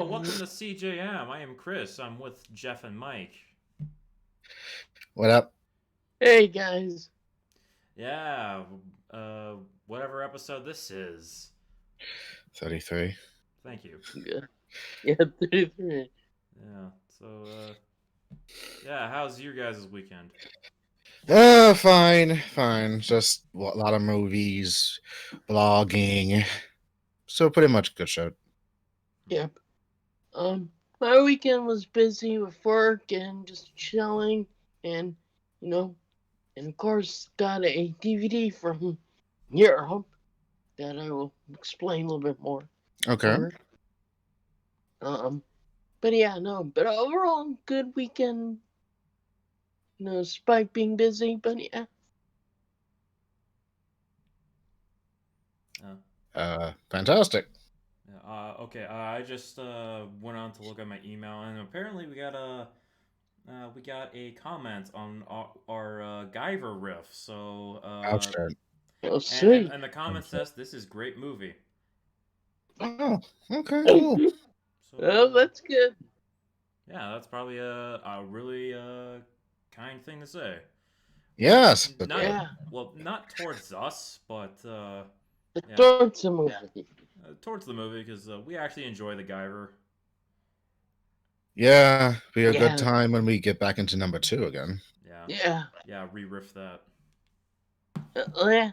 welcome to CJM. I am Chris. I'm with Jeff and Mike. What up? Hey guys. Yeah, whatever episode this is. 33. Thank you. Yeah, 33. Yeah, so, yeah, how's your guys' weekend? Fine. Just a lot of movies, blogging. So pretty much good show. Yep. My weekend was busy with work and just chilling, and and of course got a DVD from Europe that I will explain a little bit more. Okay. But yeah, no. But overall, good weekend. Despite being busy, but yeah. Fantastic. Okay, I just went on to look at my email, and apparently we got a comment on our Guyver riff. So, Outstanding. Oh, sweet. and the comment says this is great movie. Oh, okay, cool. So, Well, that's good. Yeah, that's probably a really kind thing to say. Yes. Not towards us, but Towards the movie. towards the movie, because we actually enjoy the Guyver. Yeah, be a good time when we get back into number 2 again. Yeah, re-riff that. Yeah,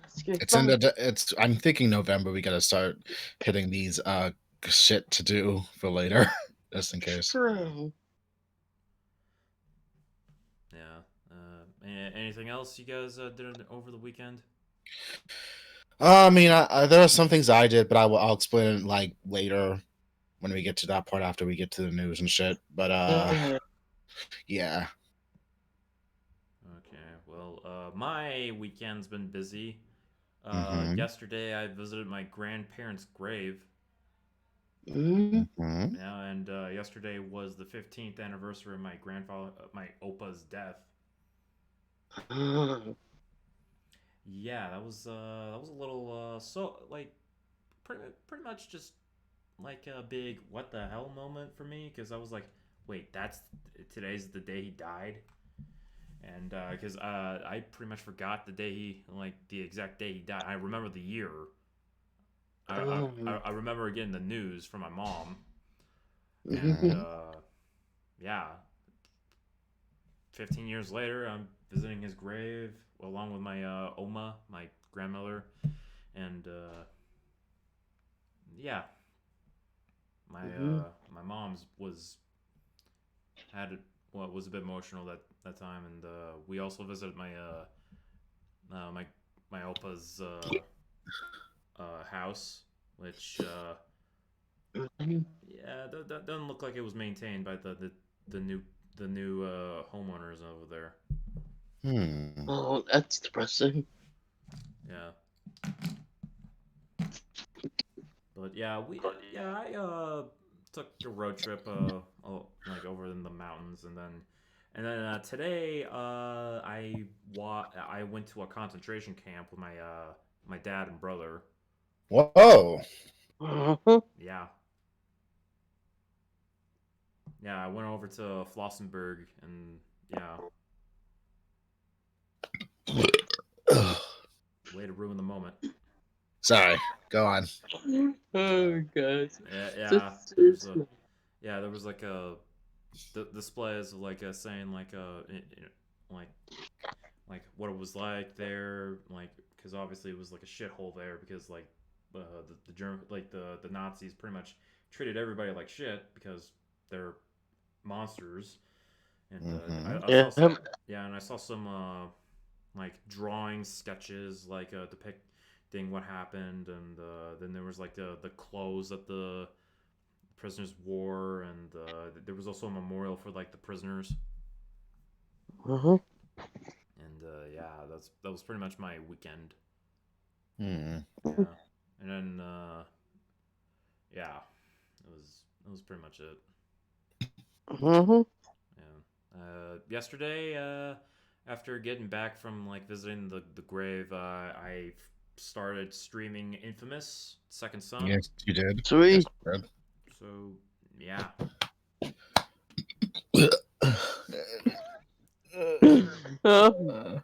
I'm thinking November we gotta start hitting these shit to do for later, just in case. True. Yeah. Anything else you guys did over the weekend? I mean, there are some things I did, but I'll explain it like later when we get to that part after we get to the news and shit. But yeah. Okay. Well, my weekend's been busy. Yesterday I visited my grandparents' grave. Mm-hmm. Yeah, and yesterday was the 15th anniversary of my opa's death. Yeah, that was a little pretty much just like a big what the hell moment for me, because I was like, wait, today's the day he died, and because I pretty much forgot the exact day he died. I remember the year. I remember getting the news from my mom, and yeah, 15 years later, I'm visiting his grave along with my Oma, my grandmother, and yeah, my mom's was a bit emotional that time, and we also visited my Opa's house, which yeah, that doesn't look like it was maintained by the new homeowners over there. Oh, that's depressing. Yeah. But yeah, I took a road trip like over in the mountains, and then today I went to a concentration camp with my dad and brother. Whoa. Yeah. Yeah, I went over to Flossenburg, and yeah. Way to ruin the moment. Sorry, go on. Oh god. Yeah. There was like a displays of like saying like like what it was like there, like because obviously it was like a shithole there, because like the German, like the Nazis pretty much treated everybody like shit because they're monsters, and I saw some like drawing sketches like depicting what happened, and then there was like the clothes that the prisoners wore, and there was also a memorial for like the prisoners. And yeah, that was pretty much my weekend. Yeah, and then yeah, it was pretty much it. Yeah. Yesterday, after getting back from like visiting the grave, I started streaming Infamous Second Son. Yes, you did. Sweet. Yes, so Yeah.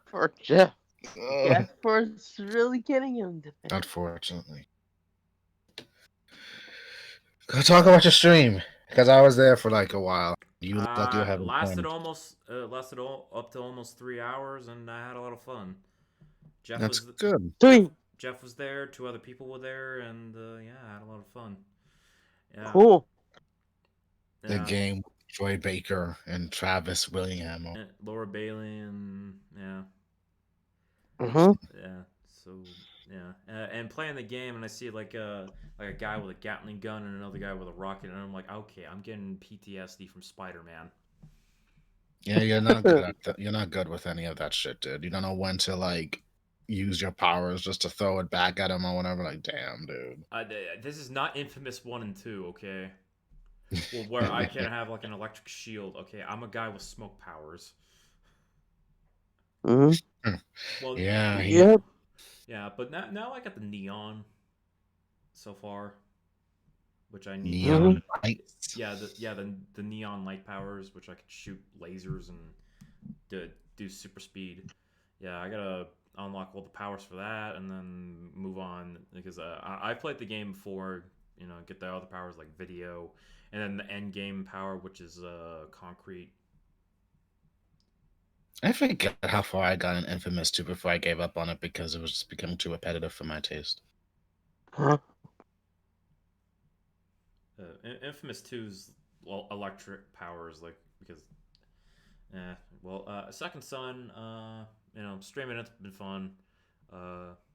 Poor Jeff. Gasforce is really getting him today. Unfortunately. Go talk about your stream, because I was there for like a while. You look like you're having lasted fun. up to almost 3 hours, and I had a lot of fun. Jeff That's was good. Sweet. Jeff was there. 2 other people were there, and yeah, I had a lot of fun. Yeah. Cool. The Yeah. game, Troy Baker and Travis Willingham. Laura Bailey and yeah. Mm-hmm. Yeah. So yeah, and playing the game, and I see like a guy with a Gatling gun and another guy with a rocket, and I'm like, okay, I'm getting PTSD from Spider-Man. Yeah, you're not good at you're not good with any of that shit, dude. You don't know when to like use your powers just to throw it back at him or whatever. Like, damn, dude. This is not Infamous 1 and 2, okay? Well, where I can have like an electric shield. Okay, I'm a guy with smoke powers. Mm-hmm. Well, Yeah. Yep. Yeah, but now I got the neon so far, which I need. Neon lights. Yeah, the neon light powers, which I could shoot lasers and do super speed. Yeah, I gotta unlock all the powers for that, and then move on because I played the game before. You know, get the other powers like video, and then the end game power, which is concrete. I forget how far I got in Infamous 2 before I gave up on it because it was just becoming too repetitive for my taste. Huh? Infamous 2's electric powers, like because, Second Son, you know, streaming it's been fun.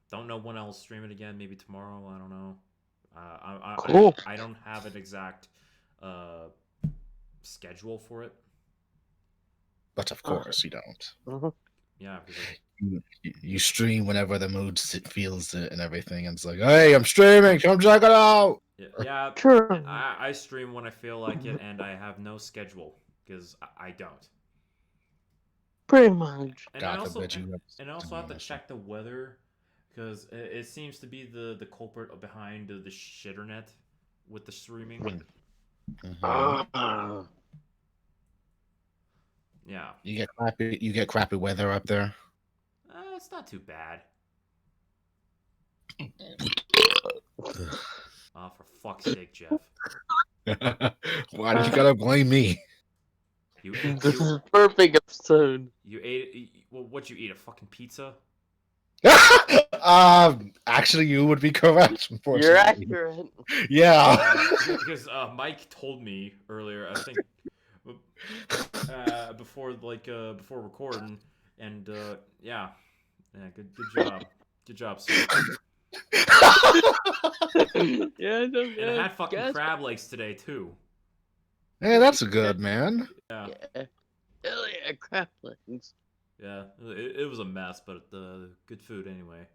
Don't know when I'll stream it again. Maybe tomorrow. I don't know. Cool. I don't have an exact schedule for it. But of course, you don't. Mm-hmm. Yeah, because You stream whenever the mood feels it and everything. And it's like, hey, I'm streaming. Come check it out. yeah, Sure. I stream when I feel like it, and I have no schedule because I don't. Pretty much. And God I also forbid you and I also have to check the weather because it seems to be the culprit behind the shitternet with the streaming. Mhm. Yeah. You get crappy weather up there. It's not too bad. Oh, for fuck's sake, Jeff. Why do you gotta blame me? This is a perfect episode. You ate well, what'd you eat? A fucking pizza? Actually, you would be correct. Unfortunately, You're accurate. Yeah. Because Mike told me earlier, I think, before recording, and yeah, good job, sir. Yeah, no, And I had fucking crab legs today too. Hey, that's good, man. Yeah. Hell yeah, crab legs. Yeah, it was a mess, but good food anyway.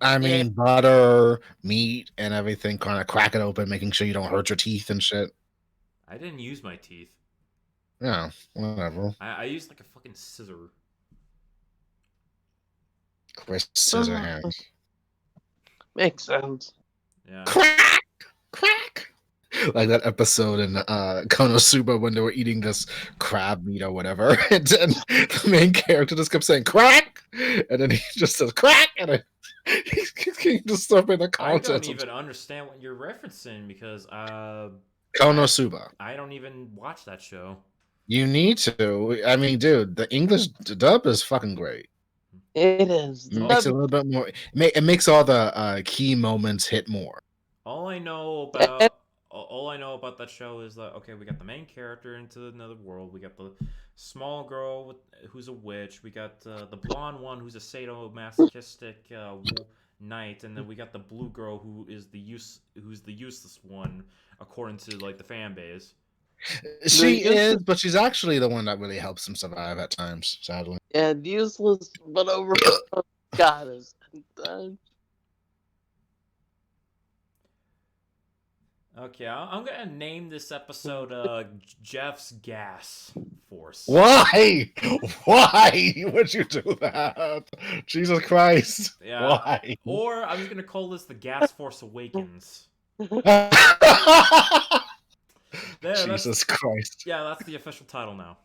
I mean, butter, meat, and everything. Kind of crack it open, making sure you don't hurt your teeth and shit. I didn't use my teeth. Yeah, whatever. I used like a fucking scissor. Chris Scissorhands. Makes sense. Yeah. Crack! Crack! Like that episode in Konosuba when they were eating this crab meat or whatever. And then the main character just kept saying crack! And then he just says crack! And then he just stuff in the I content. don't even understand what you're referencing because Konosuba. I don't even watch that show. You need to. I mean, dude, the English dub is fucking great. It is. It makes it a little bit more. It makes all the key moments hit more. All I know about that show is that okay, we got the main character into another world. We got the small girl who's a witch. We got the blonde one who's a sadomasochistic knight, and then we got the blue girl who's the useless one according to like the fan base. She is, but she's actually the one that really helps him survive at times. Sadly. Yeah, useless but over goddess. Okay, I'm gonna name this episode Jeff's Gas Force. Why? Why would you do that? Jesus Christ! Yeah. Why? Or I'm just gonna call this the Gasforce Awakens. Jesus Jesus Christ. Yeah, that's the official title now.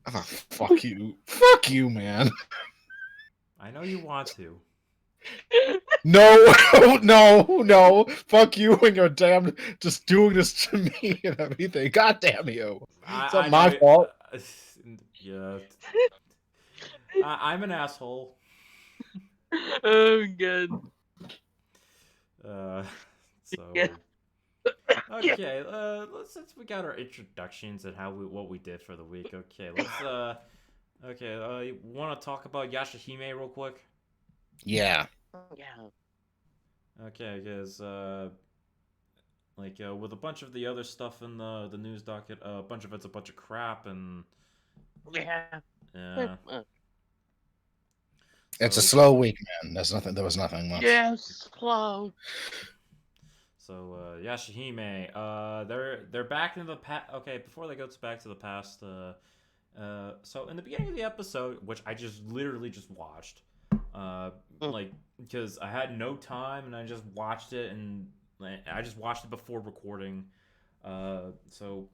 Oh, fuck you. Fuck you, man. I know you want to. No, no. Fuck you and your damn just doing this to me and everything. God damn you. It's not my fault. Yeah. I'm an asshole. Oh god. So Yeah. okay, since we got our introductions and what we did for the week, okay, you want to talk about Yashahime real quick? Yeah. Yeah. Okay, because with a bunch of the other stuff in the news docket, a bunch of it's a bunch of crap, and Yeah. yeah. It's a So, slow week, man. There was nothing much. Yeah, slow. So Yashahime, they're back in the past. Okay, before they go back to the past, so in the beginning of the episode, which I just literally just watched, like because I had no time and I just watched it and I just watched it before recording. So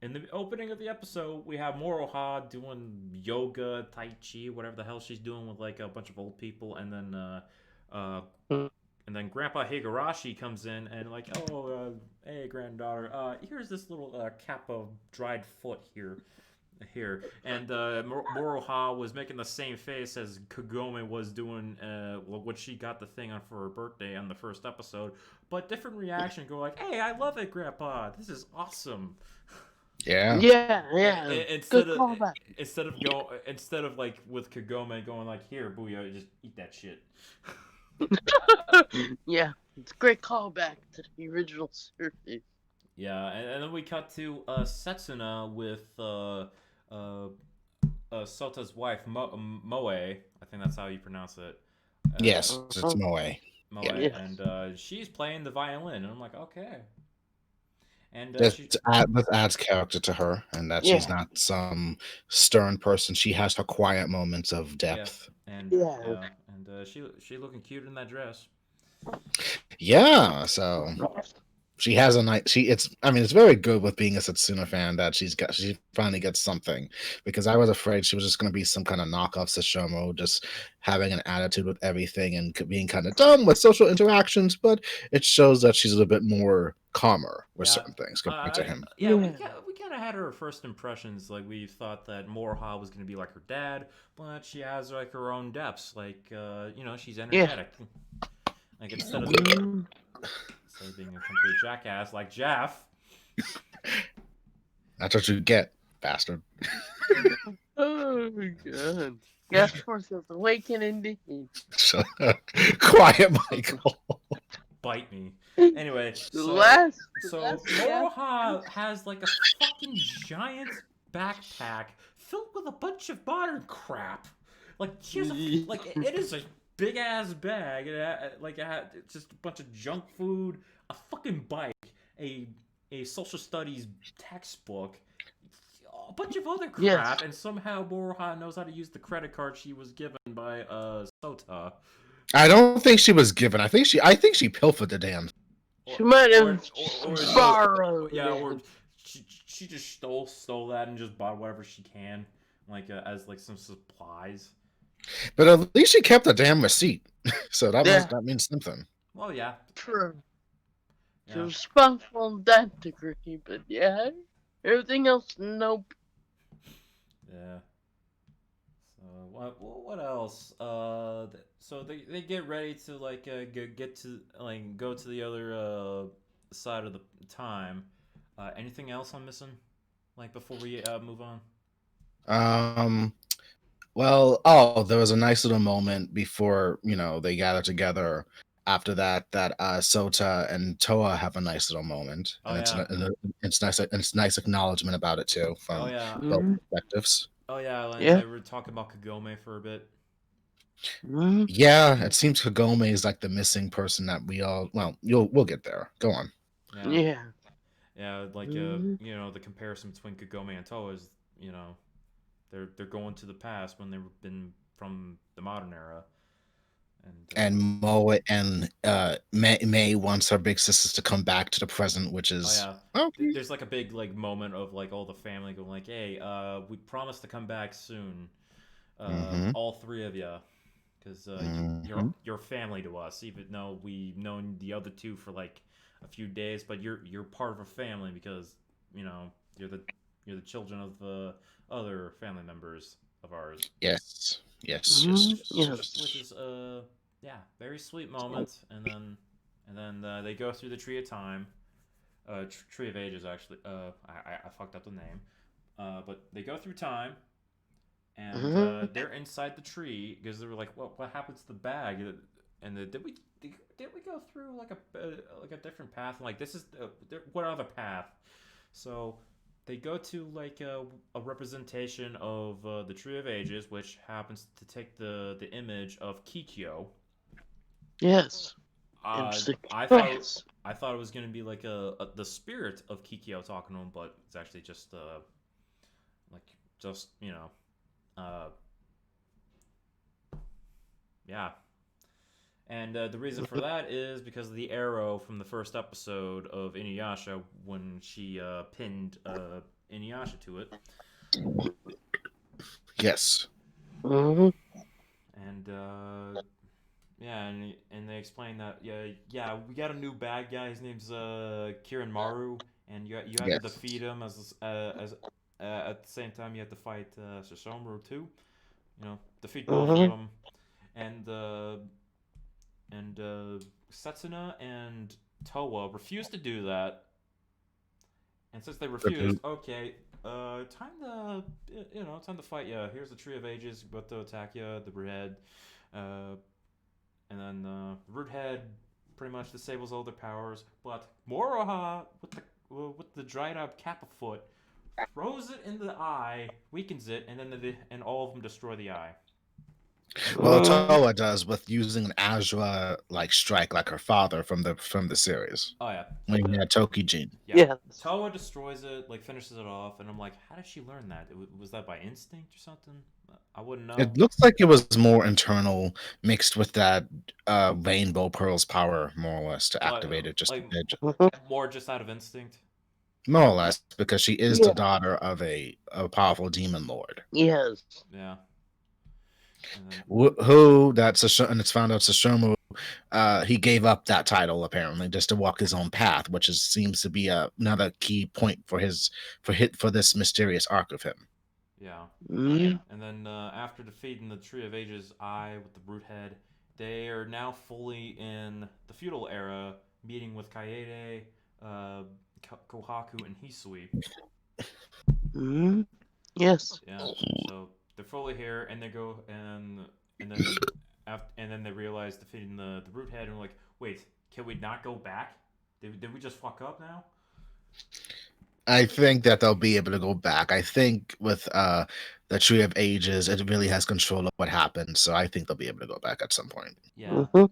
in the opening of the episode, we have Moroha doing yoga, tai chi, whatever the hell she's doing with like a bunch of old people, and then Grandpa Higurashi comes in and like, oh, hey granddaughter, here's this little cap of dried foot here, and Moroha was making the same face as Kagome was doing when she got the thing on for her birthday on the first episode, but different reaction. Go like, hey, I love it, Grandpa. This is awesome. Yeah. Yeah. Instead Good of callback. instead of like with Kagome going like, here, Booyah, just eat that shit. Yeah, it's a great callback to the original series. Yeah, and then we cut to Setsuna with Sota's wife, Moe. I think that's how you pronounce it. Yes, it's Moe. Moe, Yes. and she's playing the violin, and I'm like, okay. And This adds character to her, and that she's not some stern person. She has her quiet moments of depth. And she looking cute in that dress. Yeah, so she has a nice. It's very good with being a Setsuna fan that she finally gets something, because I was afraid she was just going to be some kind of knockoff Sashomo, just having an attitude with everything and being kind of dumb with social interactions. But it shows that she's a little bit more calmer with certain things compared to him. Yeah, we kind of had her first impressions. Like we thought that Moroha was going to be like her dad, but she has like her own depths. Like she's energetic. Like instead of being a complete jackass like Jeff. That's what you get, bastard. Oh my god. Gasforce Awakens indeed. Shut up. Quiet, Michael. Bite me. Anyway, so Moroha has like a fucking giant backpack filled with a bunch of modern crap. Like she has it is a big ass bag. It had just a bunch of junk food, a fucking bike, a social studies textbook, a bunch of other crap, and somehow Moroha knows how to use the credit card she was given by Sota. I don't think she was given. I think she pilfered the damn. She might have borrowed. Yeah, or she just stole that and just bought whatever she can, like as like some supplies. But at least she kept the damn receipt, so that means something. Well, yeah. True. She's responsible in that degree, but yeah, everything else, nope. Yeah. So what else? So they get ready to like go to the other side of the time. Anything else I'm missing? Like before we move on. Well, there was a nice little moment before they gather together. After that, Sota and Toa have a nice little moment, and it's nice. It's nice acknowledgement about it too from both perspectives. Oh yeah, they were talking about Kagome for a bit. Yeah, it seems Kagome is like the missing person that we all. Well, we'll get there. Go on. Yeah. Yeah, like the comparison between Kagome and Toa is they're going to the past when they've been from the modern era. And uh, Moe and May wants her big sisters to come back to the present, which oh is yeah, okay. there's like a big like moment of like all the family going like, hey, we promised to come back soon, Mm-hmm. all three of you, because Mm-hmm. you're family to us, even though we've known the other two for like a few days, but you're part of a family because you know you're the children of other family members of ours, Yes. Yes. Yes. Yes. which Yes. is yeah, very sweet moment, and then they go through the tree of time, tree of ages actually. I fucked up the name, but they go through time and Mhm. they're inside the tree because they were like, what happened to the bag? And did we go through like a different path? And like this is what other path? So they go to like a representation of the Tree of Ages, which happens to take the image of Kikyo. Yes. And Uh, I thought success. I thought it was gonna be like the spirit of Kikyo talking to him, but it's actually just like just uh yeah. And the reason for that is because of the arrow from the first episode of Inuyasha when she pinned Inuyasha to it. Yes. Mhm. And yeah, and they explain that we got a new bad guy. His name's Kirin Maru, and you have to Yes. defeat him as at the same time you have to fight Sesshomaru too. You know, defeat both of Mhm. them, and Setsuna and Towa refused to do that. And since they refused, Reboot. okay, time to time to fight. Yeah, here's the Tree of Ages, about to attack you, the Redhead, uh, and then Roothead pretty much disables all their powers, but Moroha with the dried up Kappa foot throws it in the eye, weakens it, and then and all of them destroy the eye. Well, Mhm. Toa does with using an Azra like strike, like her father from the series Oh yeah, when he had Tokijin. yeah. Yes. Toa destroys it, like finishes it off, and I'm like, how did she learn that? Was that by instinct or something? I wouldn't know. It looks like it was more internal, mixed with that Rainbow Pearl's power, more or less, to Like activate it. like Mhm. more just out of instinct. More or less, because she is the Yeah. daughter of a powerful demon lord. Yes. Yeah, and then Who that's and it's found out Sashomu, he gave up that title apparently just to walk his own path, which seems to be another key point for this mysterious arc of him. yeah, Mhm. and then after defeating the Tree of Ages Eye with the Brute Head, they are now fully in the feudal era, meeting with Kaede, uh, Kohaku, and Hisui. Mhm. Yes. Yeah, so they're fully here, and they go and then and then they realize defeating the Brute Head, and we're like, wait, can we not go back? Did we just fuck up now? I think that they'll be able to go back. I think with the Tree of Ages, it really has control of what happened, so I think they'll be able to go back at some point. Yeah, Mhm.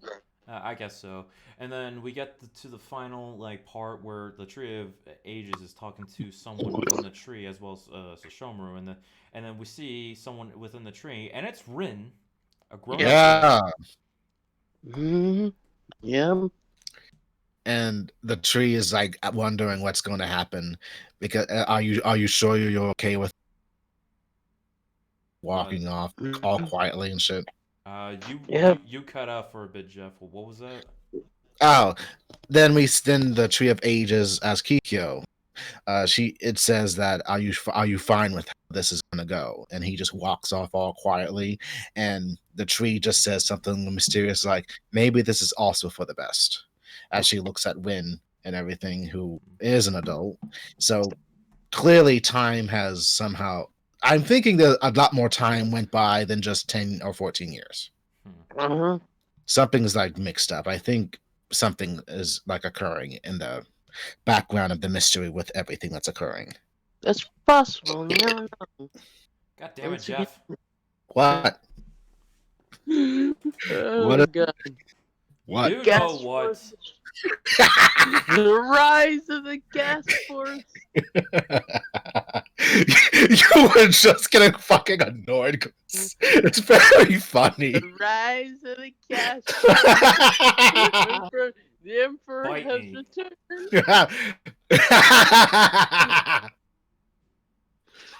I guess so. And then we get to the final like part where the Tree of Ages is talking to someone within the tree as well as Sesshomaru, and then we see someone within the tree, and it's Rin, a grown up Yes. Rin. Yeah, Mhm. Yeah. and the tree is like wondering what's going to happen because are you sure you're okay with Uh, walking off all Mhm. quietly and shit? Yeah. you cut out for a bit, Jeff. What was that? Oh, then the Tree of Ages as Kikyo. It says that are you fine with how this is gonna go? And he just walks off all quietly, and the tree just says something mysterious like maybe this is also for the best. As she looks at Win and everything, who is an adult, so clearly time has somehow. I'm thinking that a lot more time went by than just 10 or 14 years. Hmm. Mhm. Something's like mixed up. I think something is like occurring in the background of the mystery with everything that's occurring. That's possible. You never know. God damn it, Once again. Jeff. What? Oh What? God. What? You know Gas what? Force. The rise of the Gas Force. You were just getting fucking annoyed. Chris. It's very funny. The rise of the Gas Force. The Emperor Bite has me.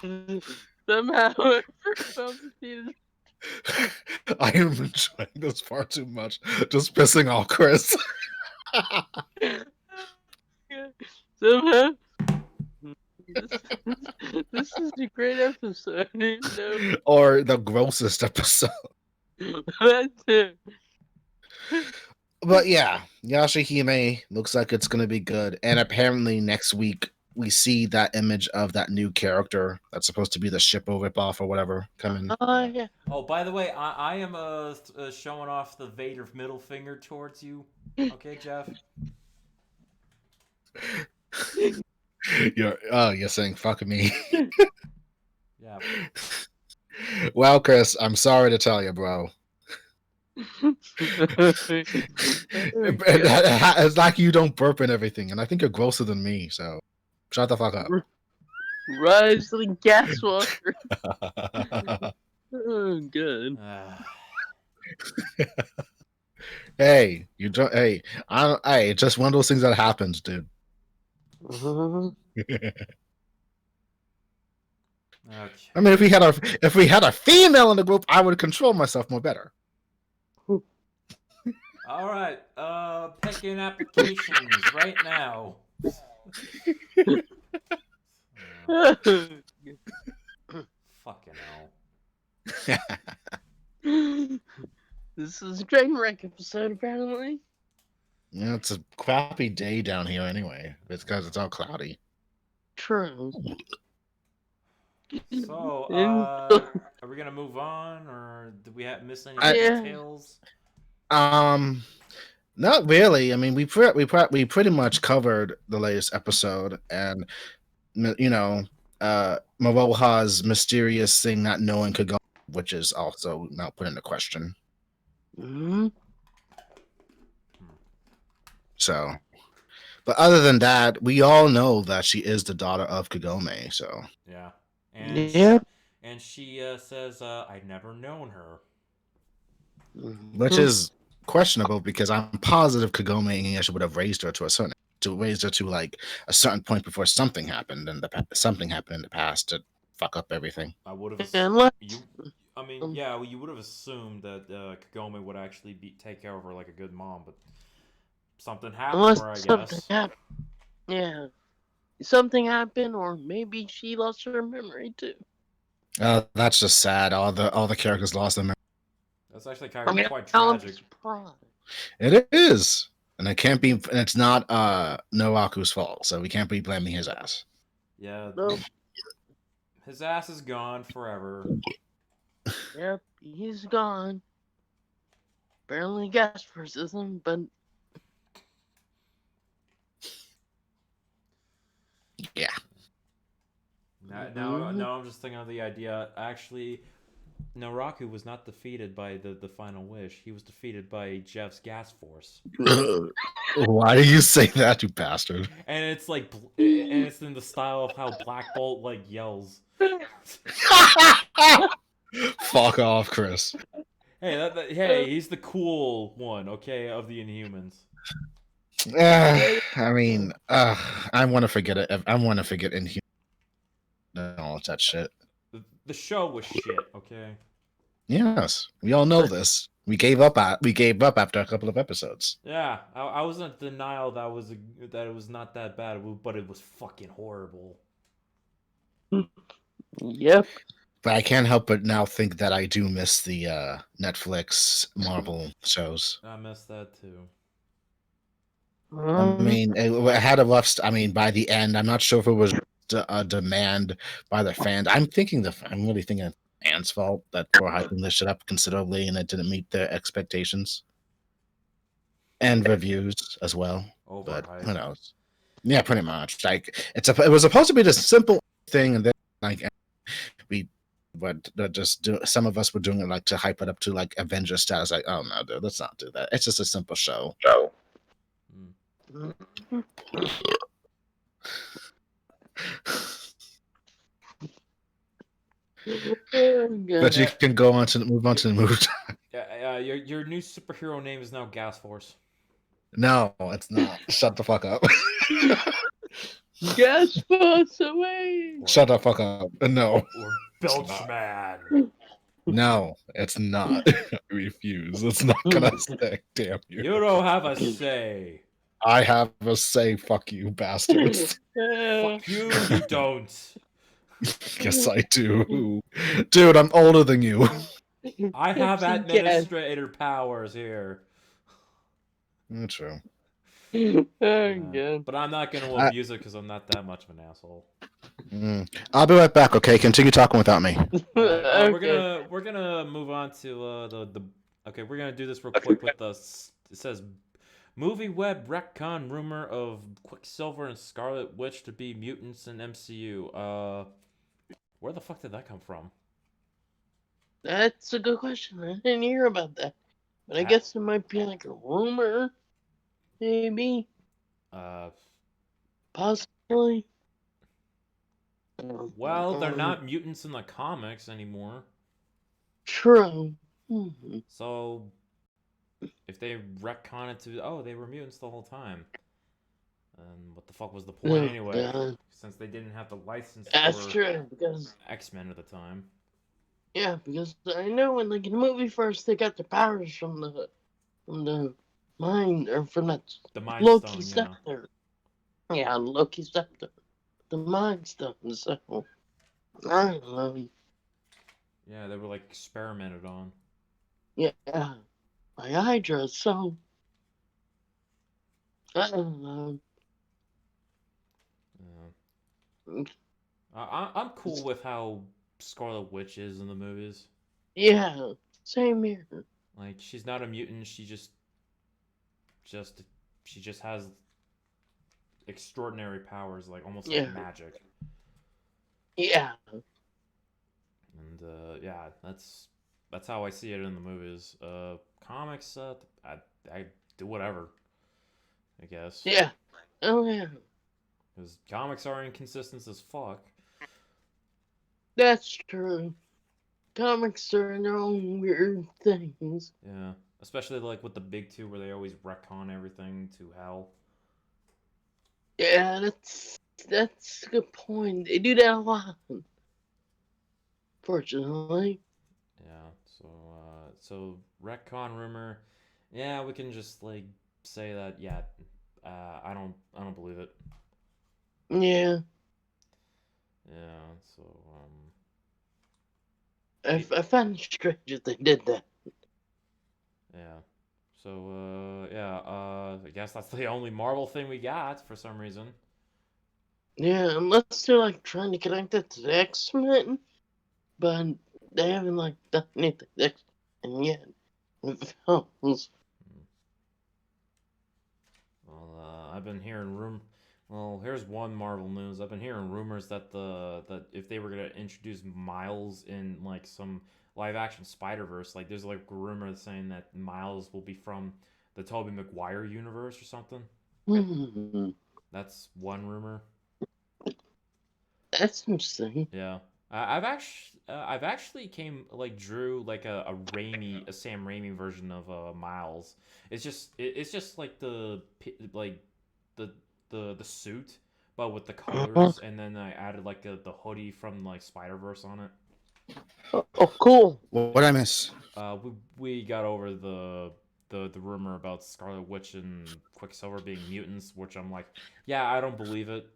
returned. Somehow, Emperor Palpatine. I am enjoying this far too much. Just pissing off Chris. Somehow. This is a great episode. You know? Or the grossest episode. That too. But yeah, Yashahime looks like it's gonna be good. And apparently next week we see that image of that new character that's supposed to be the Shippo ripoff or whatever coming. Oh yeah. Oh, by the way, I am showing off the Vader middle finger towards you. Okay, Jeff. You're saying fuck me. Yeah. Well, Chris, I'm sorry to tell you, bro. It's like you don't burp and everything, and I think you're grosser than me, so shut the fuck up. Rise of the Gas Walker. Oh, good. Hey, you don't. Hey, Hey, it's just one of those things that happens, dude. Okay. I mean, if we had a female in the group, I would control myself more better. All right. Picking applications right now. Fucking hell. This is a train wreck episode, apparently. Yeah, it's a crappy day down here anyway. It's because it's all cloudy. True. So, are we gonna move on, or did we miss any Yeah. details? Not really. I mean, we pretty much covered the latest episode, and you know, Maroha's mysterious thing not knowing could go, which is also now put into question. Mm-hmm. So, but other than that, we all know that she is the daughter of Kagome. So Yeah. And Yeah. and she says, "I've never known her." which is questionable because I'm positive Kagome and Inuyasha would have raised her to a certain like a certain point before something happened in the past to fuck up everything. I would have. Unless, You would have assumed that Kagome would actually take care of her like a good mom, but something happened. unless I something guess. happened. Yeah. Something happened, or maybe she lost her memory too. That's just sad. All the characters lost their memory. That's actually kind of quite tragic. It is, and it can't be. And it's not Noraku's fault, so we can't be blaming his ass. Yeah. Nope. His ass is gone forever. Yep, he's gone. Barely Gasforce isn't, but yeah. Now I'm just thinking of the idea. Actually, Noraku was not defeated by the final wish. He was defeated by Jeff's gas force. Why do you say that, you bastard? And it's like, and it's in the style of how Black Bolt like yells. Fuck off, Chris. Hey, hey, he's the cool one, okay, of the Inhumans. I mean, I want to forget it. I want to forget Inhuman and all that shit. The show was shit, okay. Yes, we all know this. We gave up after a couple of episodes. Yeah, I was in denial that it was not that bad, but it was fucking horrible. Yep. But I can't help but now think that I do miss the Netflix Marvel shows. I missed that too. I mean, it had a rough. I mean, by the end, I'm not sure if it was a demand by the fans. I'm really thinking it's the fans' fault that we're hyping this shit up considerably, and it didn't meet their expectations and reviews as well. But who knows? Yeah, pretty much. Like it was supposed to be this simple thing, and then like we but some of us were doing it like to hype it up to like Avenger status. Like, oh no, dude, let's not do that. It's just a simple show. Mm. But you can move on to the movie. Your new superhero name is now Gasforce. No, it's not. Shut the fuck up. Gasforce Awakens. Shut the fuck up. No. Or Belchman. No, it's not. I refuse. It's not gonna stick. Damn you. You don't have a say. I have a say. Fuck you, bastards. Fuck you, you don't. Yes, I do. Dude, I'm older than you. I have administrator powers here. True. God. But I'm not going to abuse it because I'm not that much of an asshole. I'll be right back. Okay, continue talking without me. We're gonna move on to the. Okay, we're gonna do this real quick with the. It says, movie web retcon rumor of Quicksilver and Scarlet Witch to be mutants in MCU. Where the fuck did that come from? That's a good question. I didn't hear about that. But I guess it might be like a rumor. Maybe. Possibly. Well, they're not mutants in the comics anymore. True. So, if they retcon it to, they were mutants the whole time. And what the fuck was the point anyway? Since they didn't have the license for true, because X-Men at the time. Yeah, because I know when like in the movie first they got the powers from the mind or from that the mind Loki stone, scepter. Yeah, Loki scepter. The mind stone, so I don't know. Yeah, they were like experimented on. Yeah. By Hydra, so I don't know. Yeah. I'm cool with how Scarlet Witch is in the movies. Yeah, same here. Like, she's not a mutant. She just has extraordinary powers, like almost like magic. Yeah. And yeah, that's how I see it in the movies. Comics, I do whatever, I guess. Yeah. Oh yeah. Because comics are inconsistent as fuck. That's true. Comics are their own weird things. Yeah, especially like with the big two, where they always retcon everything to hell. Yeah, that's a good point. They do that a lot. Fortunately. Yeah. So retcon rumor. Yeah, we can just like say that. Yeah. I don't believe it. Yeah. Yeah. So I find it strange that they did that. Yeah. So I guess that's the only Marvel thing we got for some reason. Yeah, unless they're like trying to connect it to the X-Men, but they haven't like done anything X-Men yet. Films. Well, I've been hearing Well, here's one Marvel news. I've been hearing rumors that that if they were gonna introduce Miles in like some live action Spider-Verse, like there's like a rumor saying that Miles will be from the Tobey Maguire universe or something. That's one rumor. That's interesting. Yeah, I've actually drew like a Sam Raimi version of Miles. It's just like the suit, but with the colors, and then I added like the hoodie from like Spider-Verse on it. Oh, cool. What'd I miss? We got over the rumor about Scarlet Witch and Quicksilver being mutants, which I'm like, yeah, I don't believe it.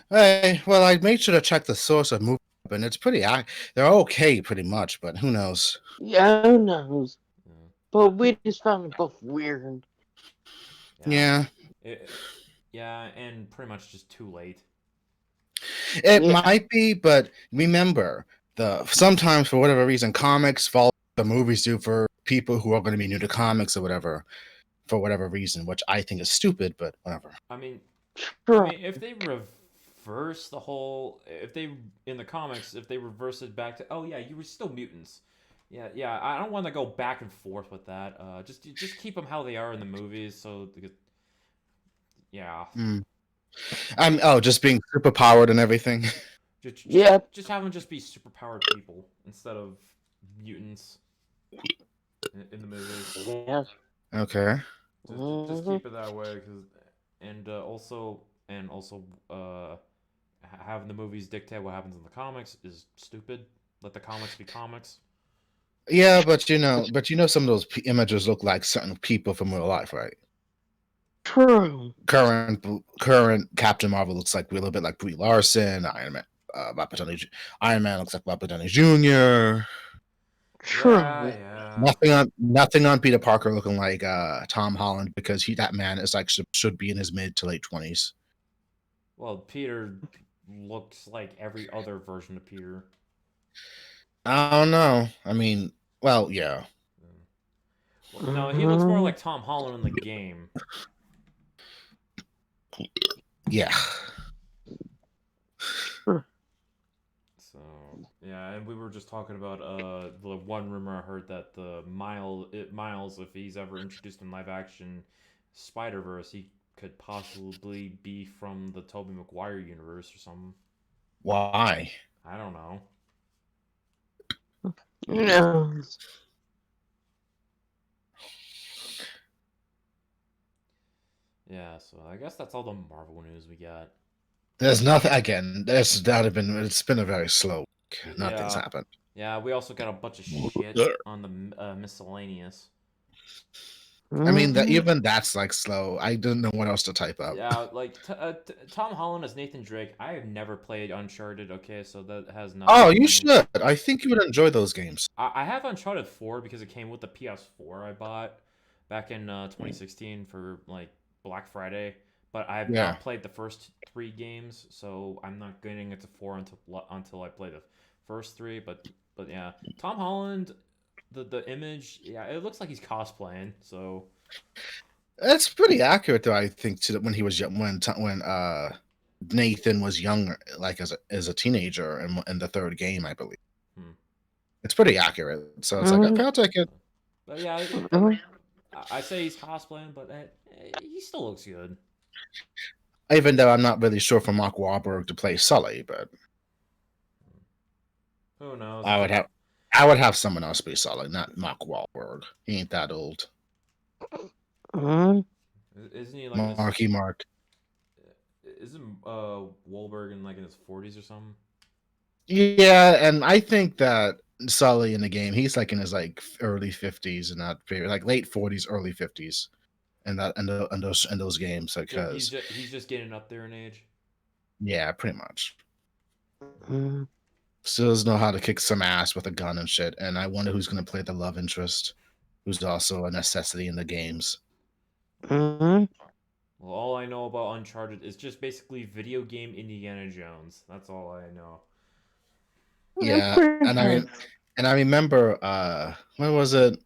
Hey, well, I made sure to check the source of movie, and it's they're okay, pretty much, but who knows? Yeah, who knows? Yeah. But we just found it both weird. Yeah. Yeah, and pretty much just too late. It might be, but remember, sometimes for whatever reason, comics follow the movies do for people who are going to be new to comics or whatever, for whatever reason, which I think is stupid, but whatever. I mean, if they reverse the whole, if they in the comics, if they reverse it back to, oh yeah, you were still mutants. Yeah, I don't want to go back and forth with that. Just keep them how they are in the movies. So, yeah, Mm. Just being super powered and everything. Yeah. just have them just be superpowered people instead of mutants in the movies. Yeah. Okay. Just keep it that way, cause, and also having the movies dictate what happens in the comics is stupid. Let the comics be comics. Yeah, but some of those images look like certain people from real life, right? True. Current Captain Marvel looks like a little bit like Brie Larson. Iron Man looks like Robert Downey Jr. True. Nothing on Peter Parker looking like Tom Holland, because that man is like should be in his mid to late 20s. Well, Peter looks like every other version of Peter. I don't know. I mean, well, yeah. Well, no, he looks more like Tom Holland in the game. Yeah. So yeah, and we were just talking about the one rumor I heard that the Miles, if he's ever introduced in live action Spider-Verse, he could possibly be from the Tobey Maguire universe or something. Why? I don't know. No. Yeah, so I guess that's all the Marvel news we got. There's nothing again. It's been a very slow week. Nothing's Yeah. happened. Yeah, we also got a bunch of shit on the miscellaneous. I mean, even that's like slow. I didn't know what else to type up. Yeah, like Tom Holland as Nathan Drake. I have never played Uncharted. Okay, so that has nothing. Oh, you should. I think you would enjoy those games. I have Uncharted 4 because it came with the PS4 I bought back in 2016 for like Black Friday. But I have not played the first 3 games, so I'm not getting into 4 until I play the first 3. But yeah, Tom Holland, the image, yeah, it looks like he's cosplaying. So that's pretty accurate, though. I think to when he was young, when Nathan was younger, like as a teenager, in the third game, I believe. It's pretty accurate. So it's like, I'll take it. But yeah, I say he's cosplaying, but he still looks good. Even though I'm not really sure for Mark Wahlberg to play Sully, but who knows? I would have someone else be Sully, not Mark Wahlberg. He ain't that old. Isn't he like Marky Mark? Isn't Wahlberg in like in his 40s or something? Yeah, and I think that Sully in the game, he's like in his like early 50s, and not like late 40s, early 50s, and those games, because he's just getting up there in age. Yeah, pretty much. Still doesn't know how to kick some ass with a gun and shit. And I wonder who's going to play the love interest, who's also a necessity in the games. Well, all I know about Uncharted is just basically video game Indiana Jones. That's all I know. Yeah, and I remember when was it?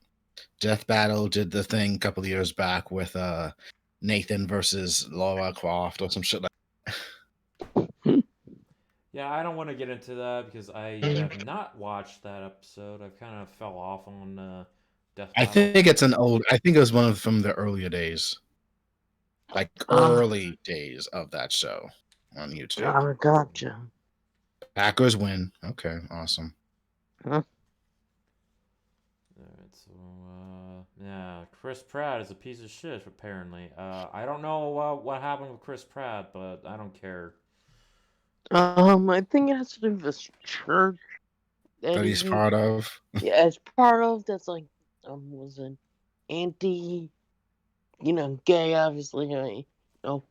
Death Battle did the thing a couple of years back with Nathan versus Lara Croft or some shit like that. Yeah, I don't want to get into that because I have not watched that episode. I've kind of fell off on Death Battle. I think it was one from the earlier days. Like early days of that show on YouTube. Oh, gotcha. Packers win. Okay, awesome. Alright, so yeah, Chris Pratt is a piece of shit apparently. I don't know what happened with Chris Pratt, but I don't care. I think it has to do with this church that he's part of. Yeah, it's part of. That's like was an anti, gay, obviously, no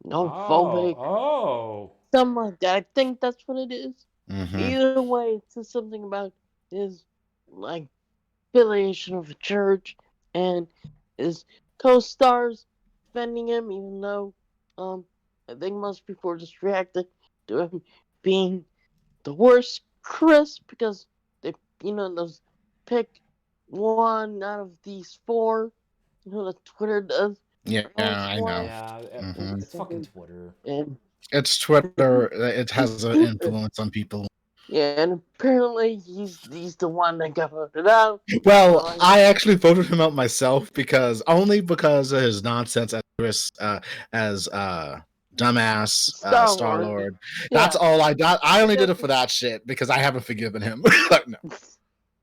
phobic. Oh. Something like that. I think that's what it is. Mm-hmm. Either way, it says something about his like affiliation of a church and his co-stars defending him, even though I think most people are just reacting to him being the worst Chris because they those pick one out of these 4. That Twitter does. Yeah, I know. Yeah, it's fucking Twitter. And It's Twitter. It has an influence on people. Yeah, and apparently he's the one that got voted out. Well, So I actually voted him out myself only because of his nonsense as Chris, as dumbass Star Star-Lord. Lord. That's Yeah, all I got. I only did it because for that shit because I haven't forgiven him. No,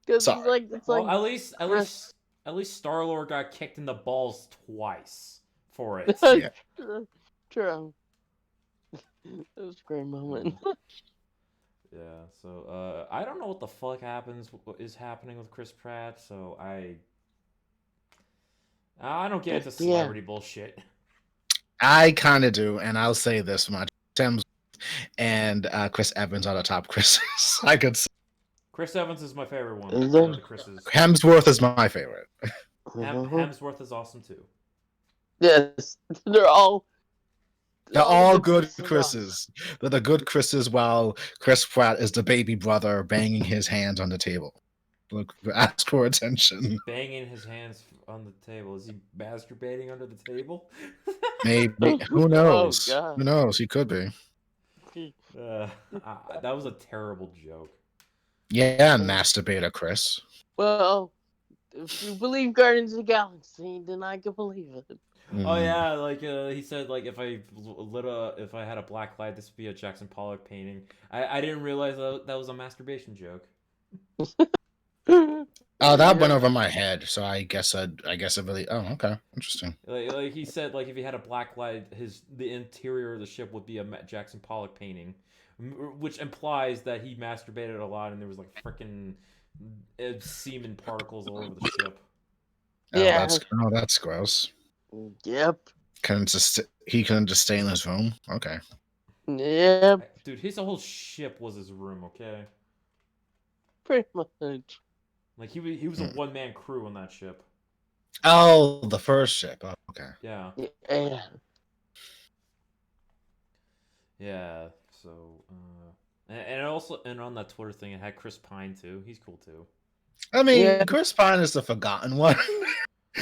it's sorry. like Well, at Chris. least Star-Lord got kicked in the balls twice for it. Yeah. True. It was a great moment. Yeah, so I don't know what the fuck is happening with Chris Pratt, so I don't get into Yeah. celebrity bullshit. I kind of do, and I'll say this much: Tim and Chris Evans are the top Chris's. I could say Chris Evans is my favorite one. And Out then- of the Chris's. Hemsworth is my favorite. Hemsworth is awesome too. Yes, they're all. They're all good Chris's are Chris's. They're the good Chris's, while Chris Pratt is the baby brother banging his hands on the table. Look, ask for attention. Banging his hands on the table. Is he masturbating under the table? Maybe. Who knows? God. Who knows? He could be. That was a terrible joke. Yeah, masturbator Chris. Well, if you believe Guardians of the Galaxy, then I can believe it. Oh yeah, like he said, like if I had a black light, this would be a Jackson Pollock painting. I didn't realize that was a masturbation joke. Oh, that went over my head. So I guess I really. Oh, okay, interesting. Like he said, like if he had a black light, the interior of the ship would be a Jackson Pollock painting, which implies that he masturbated a lot and there was like freaking semen particles all over the ship. Yeah. That's gross. Yep. He couldn't just stay in his room. Okay. Yep. Dude, his whole ship was his room. Okay. Pretty much. Like he was a one-man crew on that ship. Oh, the first ship. Oh, okay. Yeah. Yeah. Yeah. So, and on that Twitter thing, it had Chris Pine too. He's cool too. I mean, Yeah. Chris Pine is the forgotten one.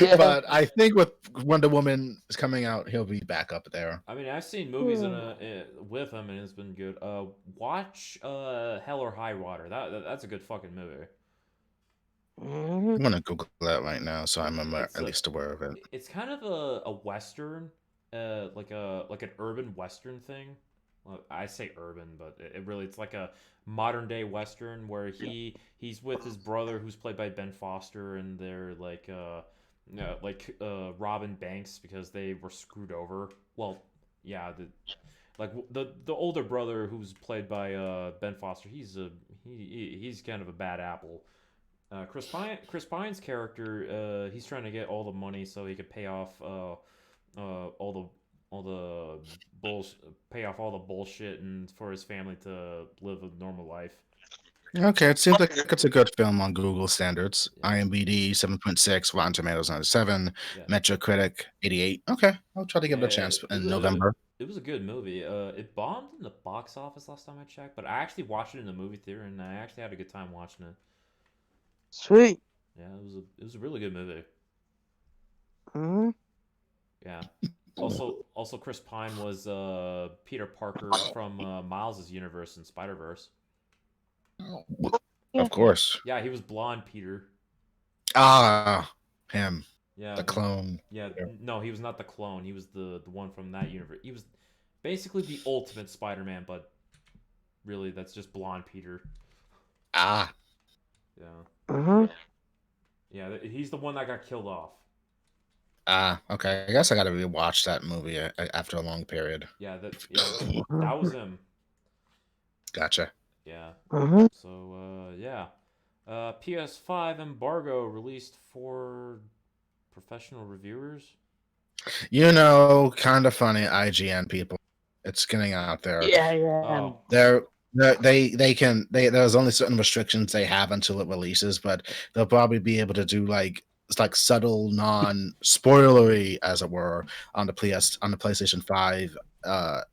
Yeah. But I think with Wonder Woman is coming out, he'll be back up there. I mean, I've seen movies with him, and it's been good. Watch Hell or High Water. That's a good fucking movie. I'm gonna Google that right now, so I'm It's at least aware of it. It's kind of a western, like an urban western thing. Well, I say urban, but it's like a modern day western where he's with his brother who's played by Ben Foster, and they're like Robin Banks because they were screwed over. Well, yeah, the older brother who's played by Ben Foster, he's kind of a bad apple. Chris Pine's character, he's trying to get all the money so he could pay off pay off all the bullshit and for his family to live a normal life. Okay, it seems like it's a good film on Google standards. IMDb 7.6, Rotten Tomatoes 97, Yeah. Metacritic 88. Okay, I'll try to give it a chance in November. It was a good movie. It bombed in the box office last time I checked, but I actually watched it in the movie theater and I actually had a good time watching it. Sweet. Yeah, it was a really good movie. Hmm. Yeah. Also, Chris Pine was Peter Parker from Miles' universe in Spider-Verse. Of course. Yeah, he was blonde Peter. Ah, him. Yeah. The clone. Yeah, no, he was not the clone. He was the one from that universe. He was basically the ultimate Spider-Man, but really that's just blonde Peter. Ah. Yeah. Hmm. Yeah, he's the one that got killed off. Ah, okay. I guess I gotta rewatch that movie after a long period. Yeah, that was him. Gotcha. Yeah. Hmm. So, yeah. PS5 embargo released for professional reviewers. You know, kind of funny IGN people. It's getting out there. Yeah. Oh. There's only certain restrictions they have until it releases, but they'll probably be able to do like subtle non-spoilery, as it were, on the PlayStation 5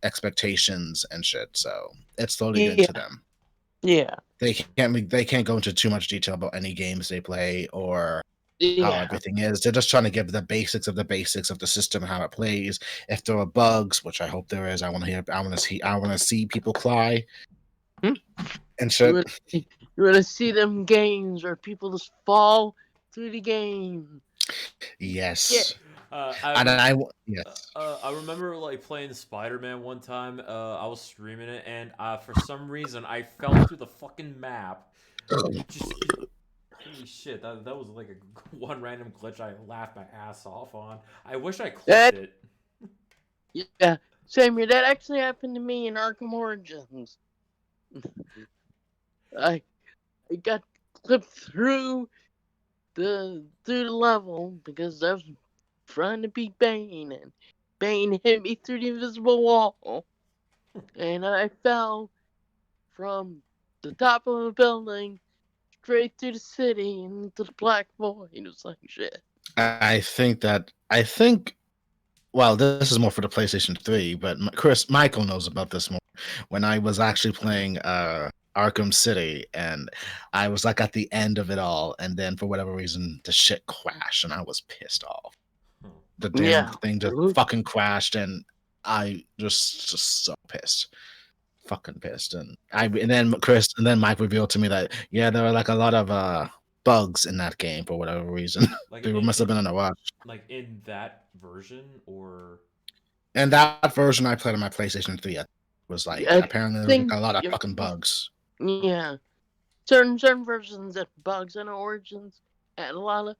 expectations and shit. So it's slowly getting to them. Yeah. They can't go into too much detail about any games they play or how Yeah. everything is. They're just trying to give the basics of the system, how it plays. If there are bugs, which I hope there is, I want to see people cry Hmm? and You shit. want to see them games where people just fall through the game. Yes. I And yes. I remember like playing Spider-Man one time. I was streaming it, and for some reason I fell through the fucking map. Just holy shit! That was like a one random glitch I laughed my ass off on. I wish I clipped it. Yeah, same here. That actually happened to me in Arkham Origins. I got clipped through the level because I was trying to beat Bane, and Bane hit me through the invisible wall, and I fell from the top of a building straight through the city into the black void. It was like shit. I think. Well, this is more for the PlayStation 3, but Michael knows about this more. When I was actually playing Arkham City, and I was like at the end of it all, and then for whatever reason, the shit crashed, and I was pissed off. The damn thing just fucking crashed, and I just so pissed, fucking pissed. And then Mike revealed to me that there were like a lot of bugs in that game for whatever reason. Like They must have been on a rush. Like in that version, or And that version I played on my PlayStation 3 was like apparently there was a lot of fucking bugs. Yeah. Certain versions had bugs in Origins had a lot of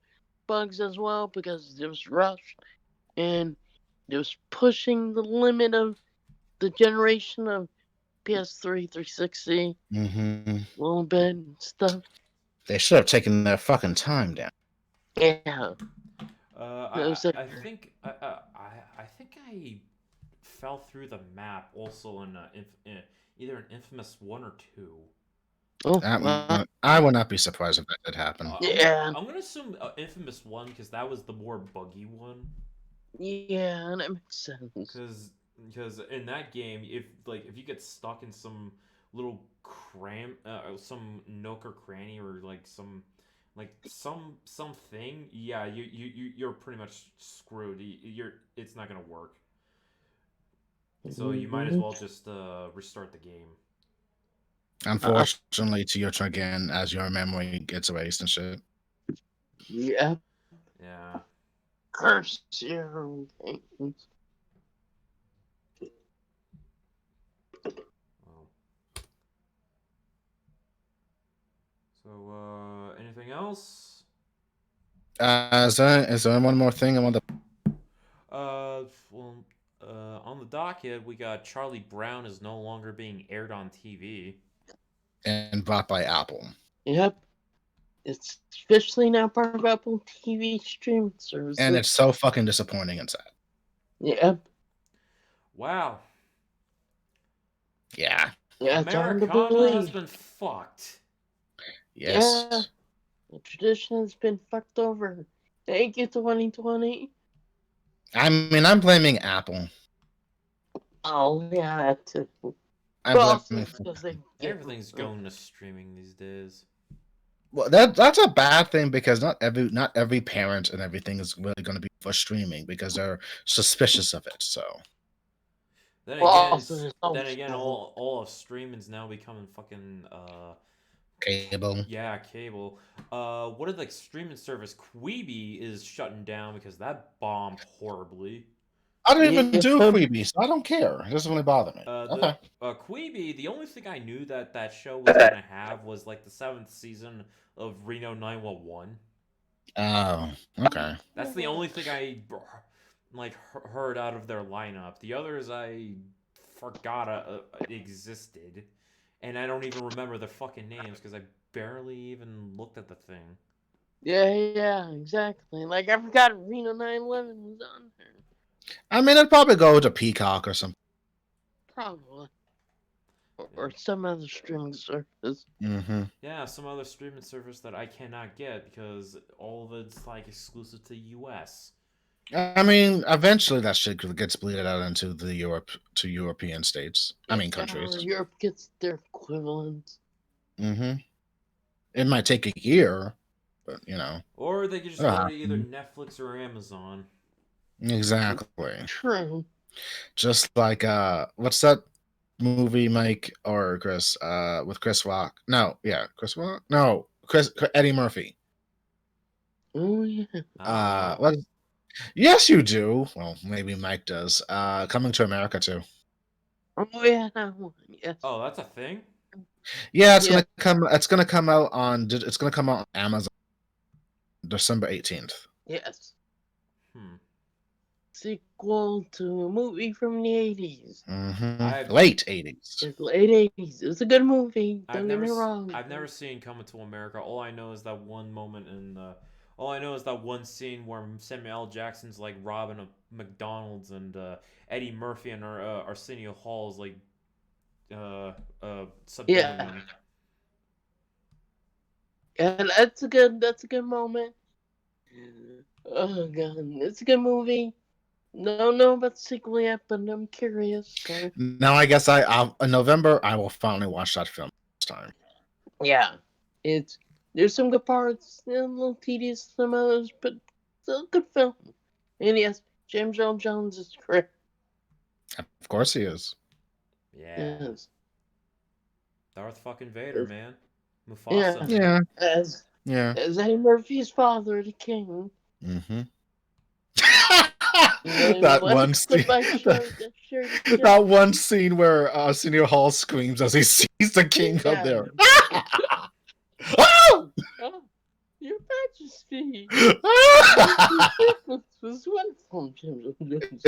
bugs as well because it was rushed and it was pushing the limit of the generation of PS3 360 a little bit and stuff. They should have taken their fucking time down. Yeah. I think I fell through the map also in either an Infamous 1 or 2. I would not be surprised if that did happen. Yeah. I'm gonna assume Infamous 1 because that was the more buggy one. Yeah, that makes sense. Because in that game, if you get stuck in some little some nook or cranny, or like something, yeah, you're pretty much screwed. It's not gonna work. So you might as well just restart the game. Unfortunately, to your turn again as your memory gets erased and shit. Yeah. Yeah. Curse your games. So, anything else? Is there one more thing I want to? On the docket, we got Charlie Brown is no longer being aired on TV. And bought by Apple. Yep. It's officially now part of Apple TV streaming services. And it's so fucking disappointing and sad. Yep. Wow. Yeah. Yeah, Americana has been fucked. Yes. Yeah. The tradition has been fucked over. Thank you, 2020. I mean, I'm blaming Apple. Oh, yeah, that too. Everything's going to streaming these days. Well, that's a bad thing because not every parent and everything is really going to be for streaming because they're suspicious of it. So then again, all of streaming's now becoming fucking cable. Yeah, cable. What did like streaming service Quibi is shutting down because that bombed horribly. I don't even do Quibi, so I don't care. It doesn't really bother me. Okay. Quibi, the only thing I knew that show was gonna have was like the 7th season of Reno 911. Oh, okay. That's the only thing I heard out of their lineup. The others I forgot existed, and I don't even remember their fucking names because I barely even looked at the thing. Yeah, exactly. Like I forgot Reno 911 was on there. I mean, it'd probably go to Peacock or something. Probably. Or some other streaming service. Mm-hmm. Yeah, some other streaming service that I cannot get because all of it's like exclusive to US. I mean, eventually that shit gets split out into the European states. I mean, countries. Europe gets their equivalent. Mm-hmm. It might take a year, but you know, Or they could just it'll go to either happen. Netflix or Amazon. Exactly. True. Just like what's that movie, Mike or Chris? With Chris Rock? No, yeah, Chris Rock. No, Eddie Murphy. Oh yeah. I don't know. What? Yes, you do. Well, maybe Mike does. Coming to America too. Oh yeah, that one. Yes. Oh, that's a thing? Yeah, it's Yeah. gonna come. It's gonna come out on. It's gonna come out on Amazon December 18th. Yes. Hmm. Sequel to a movie from the 80s. I've Late 80s. It's late 80s. It's a good movie. I've Don't get never me wrong. I've never seen Coming to America. All I know is that one moment in all I know is that one scene where Samuel L. Jackson's like robbing a McDonald's and Eddie Murphy and Arsenio Hall's like subduing Yeah. him. Yeah, that's a good moment. Oh god, it's a good movie. Don't know about the sequel yet, but I'm curious. So. Now I guess in November I will finally watch that film this time. Yeah, there's some good parts, a little tedious some others, but still a good film. And yes, James Earl Jones is great. Of course he is. Yeah. Yes. Darth fucking Vader, man. Yeah. Mufasa. Yeah. As Eddie Murphy's father, the king. Mm-hmm. And that let's one flip scene. my shirt. That one scene where Arsenio Hall screams as he sees the king Yeah. up there. Oh! Oh, Your Majesty! This was wonderful, James Earl Jones.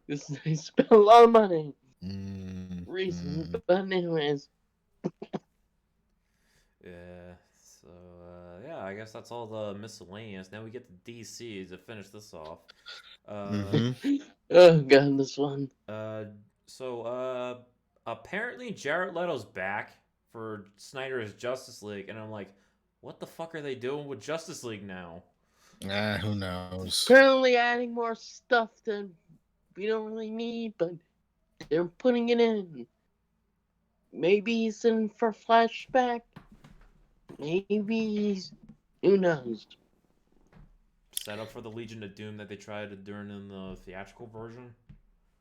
Because they spent a lot of money. Reason, but anyways. Yeah. So yeah, I guess that's all the miscellaneous. Now we get to DC to finish this off. Oh god, this one. So apparently Jared Leto's back for Snyder's Justice League, and I'm like, what the fuck are they doing with Justice League now? Who knows? Apparently adding more stuff that we don't really need, but they're putting it in. Maybe he's in for flashback. Maybe he's... Who knows? Set up for the Legion of Doom that they tried to do in the theatrical version?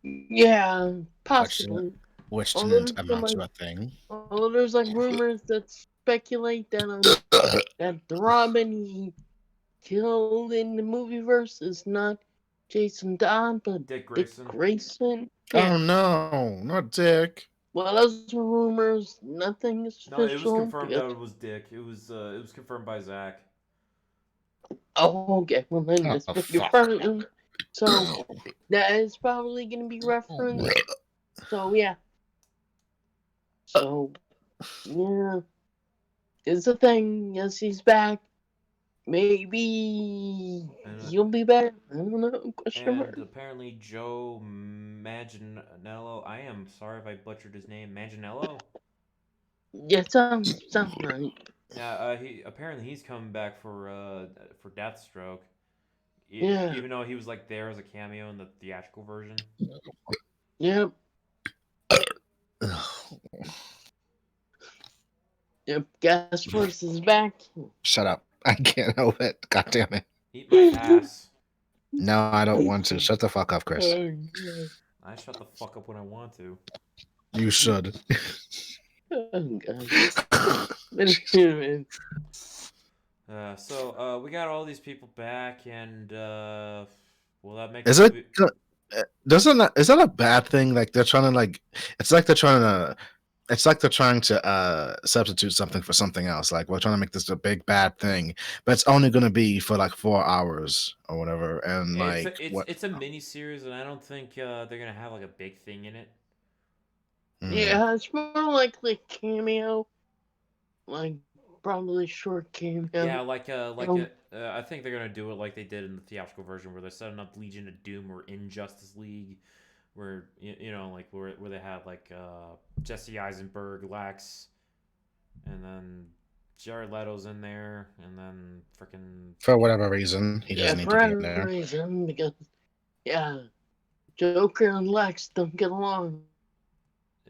Yeah, possibly. Which didn't amount to a thing. Although there's like rumors that speculate that that the Robin he killed in the movieverse is not Jason Todd, but Dick Grayson. Yeah. Oh no, not Dick. Well, those were rumors. Nothing is official. No, it was confirmed that it was Dick. It was confirmed by Zack. Oh, okay. Well, then it's been confirmed. So that is probably going to be referenced. So yeah. So yeah, it's a thing. Yes, he's back. Maybe he'll be back. I don't know. Question mark. And apparently Joe Manganiello. I am sorry if I butchered his name. Manganiello. Yeah, sounds right. Yeah, he's coming back for Deathstroke. Yeah. Even though he was like there as a cameo in the theatrical version. Yep. Yep. Gasforce is back. Shut up. I can't help it. God damn it. Eat my ass. No, I don't want to. Shut the fuck up, Chris. I shut the fuck up when I want to. You should. Oh, God. So we got all these people back, and will that make? Is it? Is that a bad thing? Like they're trying to it's like they're trying to substitute something for something else. Like we're trying to make this a big bad thing, but it's only going to be for like 4 hours or whatever. And it's a mini series, and I don't think they're gonna have like a big thing in it. Yeah, it's more likely a cameo, like probably short cameo. Yeah, I think they're gonna do it like they did in the theatrical version, where they're setting up Legion of Doom or Injustice League, where like where they have like Jesse Eisenberg, Lex, and then Jared Leto's in there, and then freaking for whatever reason he doesn't need to be in there. For whatever reason, because Joker and Lex don't get along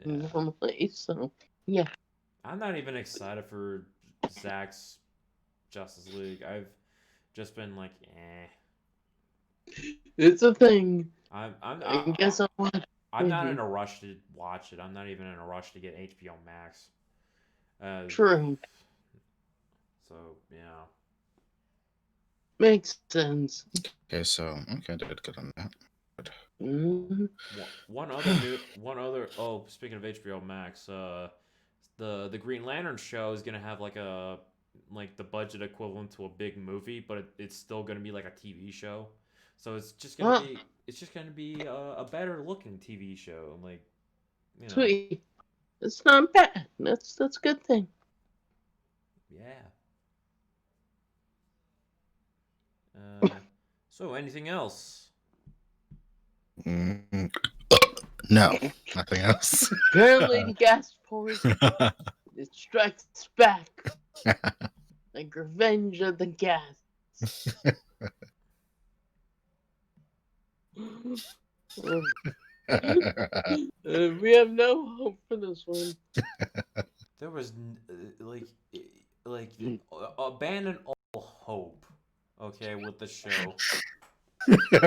normally, so yeah. I'm not even excited for Zack's Justice League. I've just been like, eh. It's a thing. I'm I'm I I, guess I'll watch. I'm not in Maybe. a rush to watch it. I'm not even in a rush to get HBO Max. Uh, True. so yeah. Makes sense. Okay, so okay, did good on that. Mhm. One other. Oh, speaking of HBO Max, the Green Lantern show is gonna have like the budget equivalent to a big movie, but it's still gonna be like a TV show. So Ah, it's just gonna be a better looking TV show. Like you know, sweet. It's not bad. That's a good thing. yeah. Uh, so anything else? Mm, no, nothing else. Apparently, the Gasforce it strikes back like Revenge of the Gas. We have no hope for this one. There was abandon all hope. Okay, with the show.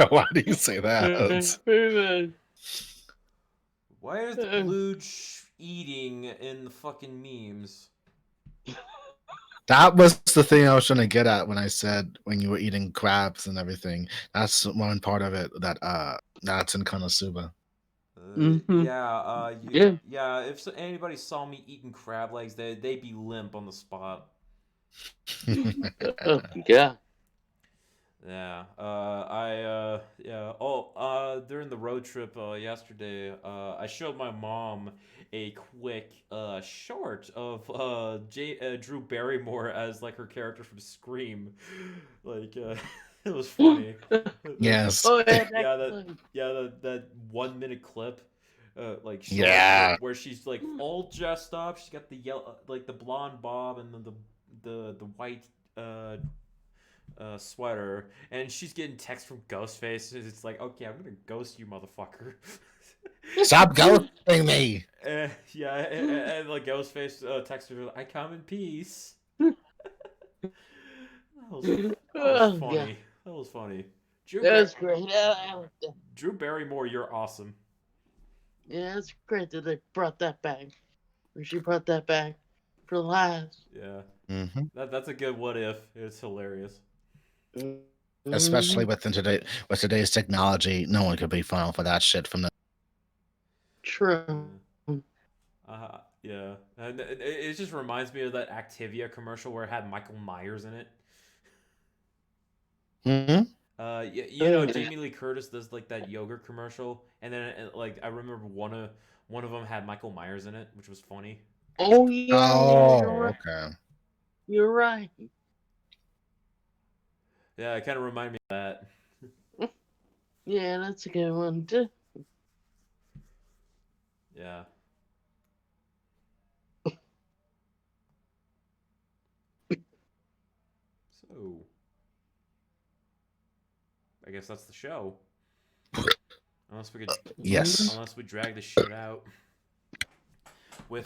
Why do you say that? Very Why is bad. Luge eating in the fucking memes? That was the thing I was trying to get at when I said when you were eating crabs and everything. That's one part of it that's in Konosuba. Mhm. Yeah, Yeah. yeah. If anybody saw me eating crab legs, they'd be limp on the spot. Yeah. Yeah. Yeah. Oh. During the road trip yesterday, I showed my mom a quick short of Drew Barrymore as like her character from Scream. Like it was funny. Yes. Oh yeah, Yeah. that clip. That 1 minute clip. Like short Yeah. where she's like all dressed up. She's got the yellow, like the blonde bob and then the white sweater, and she's getting text from Ghostface. It's like, okay, I'm gonna ghost you, motherfucker. Stop ghosting me. Yeah, and like Ghostface texted her, "I come in peace." That was Oh god, funny. That was funny. that's great. I like that. Drew Barrymore, you're awesome. Yeah, that's great that they brought that back. Or she brought that back for last. Yeah, Hmm. that's a good what if. It's hilarious. Especially Mm, with today's technology, no one could be falling for that shit from the. true. Yeah. Yeah, and it just reminds me of that Activia commercial where it had Michael Myers in it. Hmm. You know Jamie Lee Curtis does like that yogurt commercial, and then like I remember one of them had Michael Myers in it, which was funny. Oh yeah, you're Oh, right. okay. You're right. Yeah, it kind of reminded me of that. Yeah, that's a good one too. Yeah. So I guess that's the show. Unless we could, Yes. unless we drag the shit out with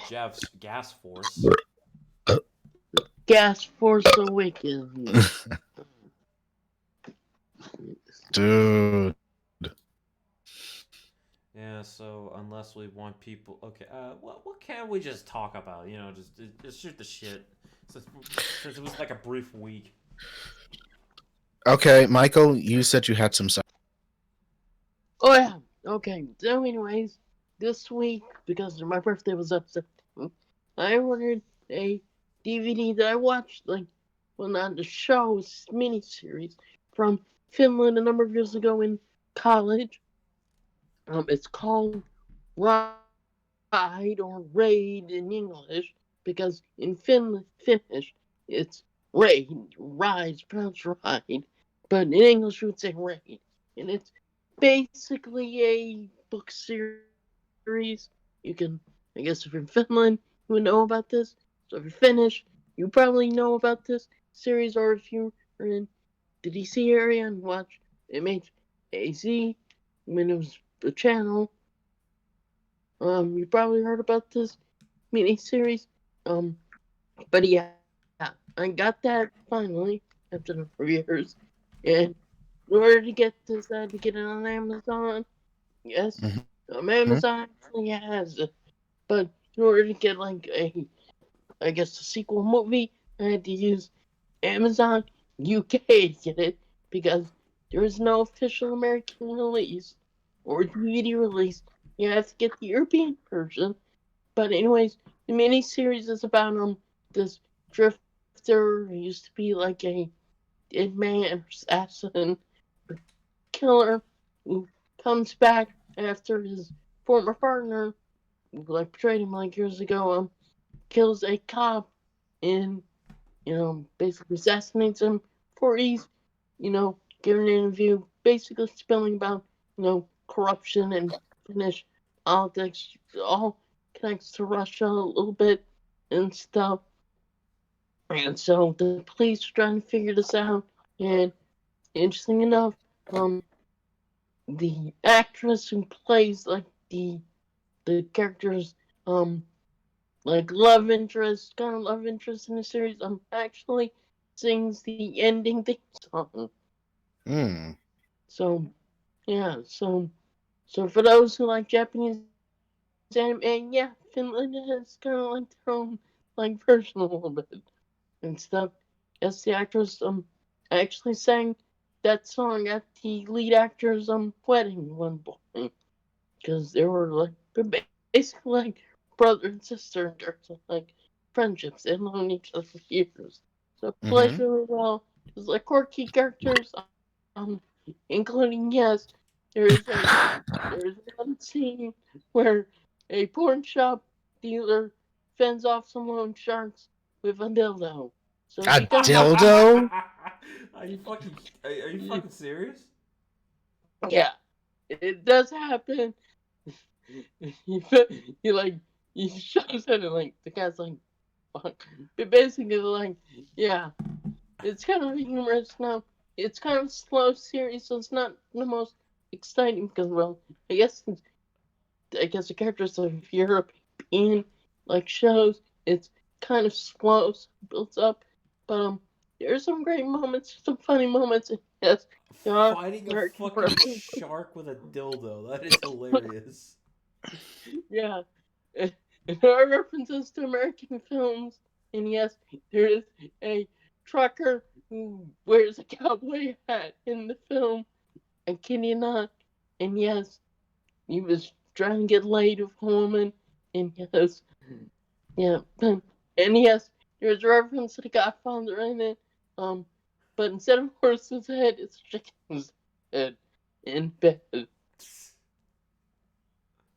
Jeff's Gas Force. Gasforce Awakens. Dude. Yeah, so unless we want people, okay, what can we just talk about? You know, just shoot the shit. Since since it was like a brief week. Okay, Michael, you said you had some. Oh yeah. Okay. So, anyways, this week because my birthday was up, I ordered a DVD that I watched well, not the show, miniseries from Finland a number of years ago in college. It's called Ride or Raid in English because in Finnish it's raid, rise, pronounced ride, but in English we would say raid, and it's basically a book series. You can, I guess, if you're in Finland, you would know about this. So if you're Finnish, you probably know about this series, or if you are in the DC area and watch MHAZ when it was the channel, you probably heard about this miniseries. But yeah, I got that finally after a number of years. And in order to get this, I had to get it on Amazon. Yes, Mhm. Amazon actually has it. But in order to get like I guess a sequel movie, I had to use Amazon UK to get it because there is no official American release or DVD release. You have to get the European version. But anyways, the miniseries is about this drifter who used to be like a dead man assassin killer who comes back after his former partner, who like betrayed him like years ago, kills a cop and basically assassinates him before he's giving an interview, basically spilling about corruption and Finnish politics, all connects to Russia a little bit and stuff. And so the police are trying to figure this out. And interesting enough, the actress who plays like the character's like kind of love interest in the series, actually sings the ending theme song. Mm. So yeah, so for those who like Japanese anime, yeah, Finland has kind of like their own like version a little bit and stuff. Yes, the actress actually sang that song at the lead actor's wedding one point because they were like they're basically like brother and sister in terms of like friendships. They've known each other for years, so it plays Mhm. really well. There's like quirky characters, including yes, there's one scene where a porn shop dealer fends off some loan sharks with a dildo. So if A you kind of like, dildo? Are you fucking serious? yeah, it does happen. you, you like he shows it and like the guy's like, fuck. But basically like, yeah, it's kind of humorous now. It's kind of a slow series, so it's not the most exciting because well, I guess the characters of European like shows, it's kind of slow, so it builds up. But there's some great moments, some funny moments. And yes, there are Fighting a American fucking references. shark with a dildo. That is hilarious. Yeah, there are references to American films, and yes, there is a trucker who wears a cowboy hat in the film. I kid you not. And yes, he was trying to get laid with a woman, and yes, yeah, and yes, there's a reference to the Godfather in it. Um, but instead of horse's head, it's chicken's head in bed.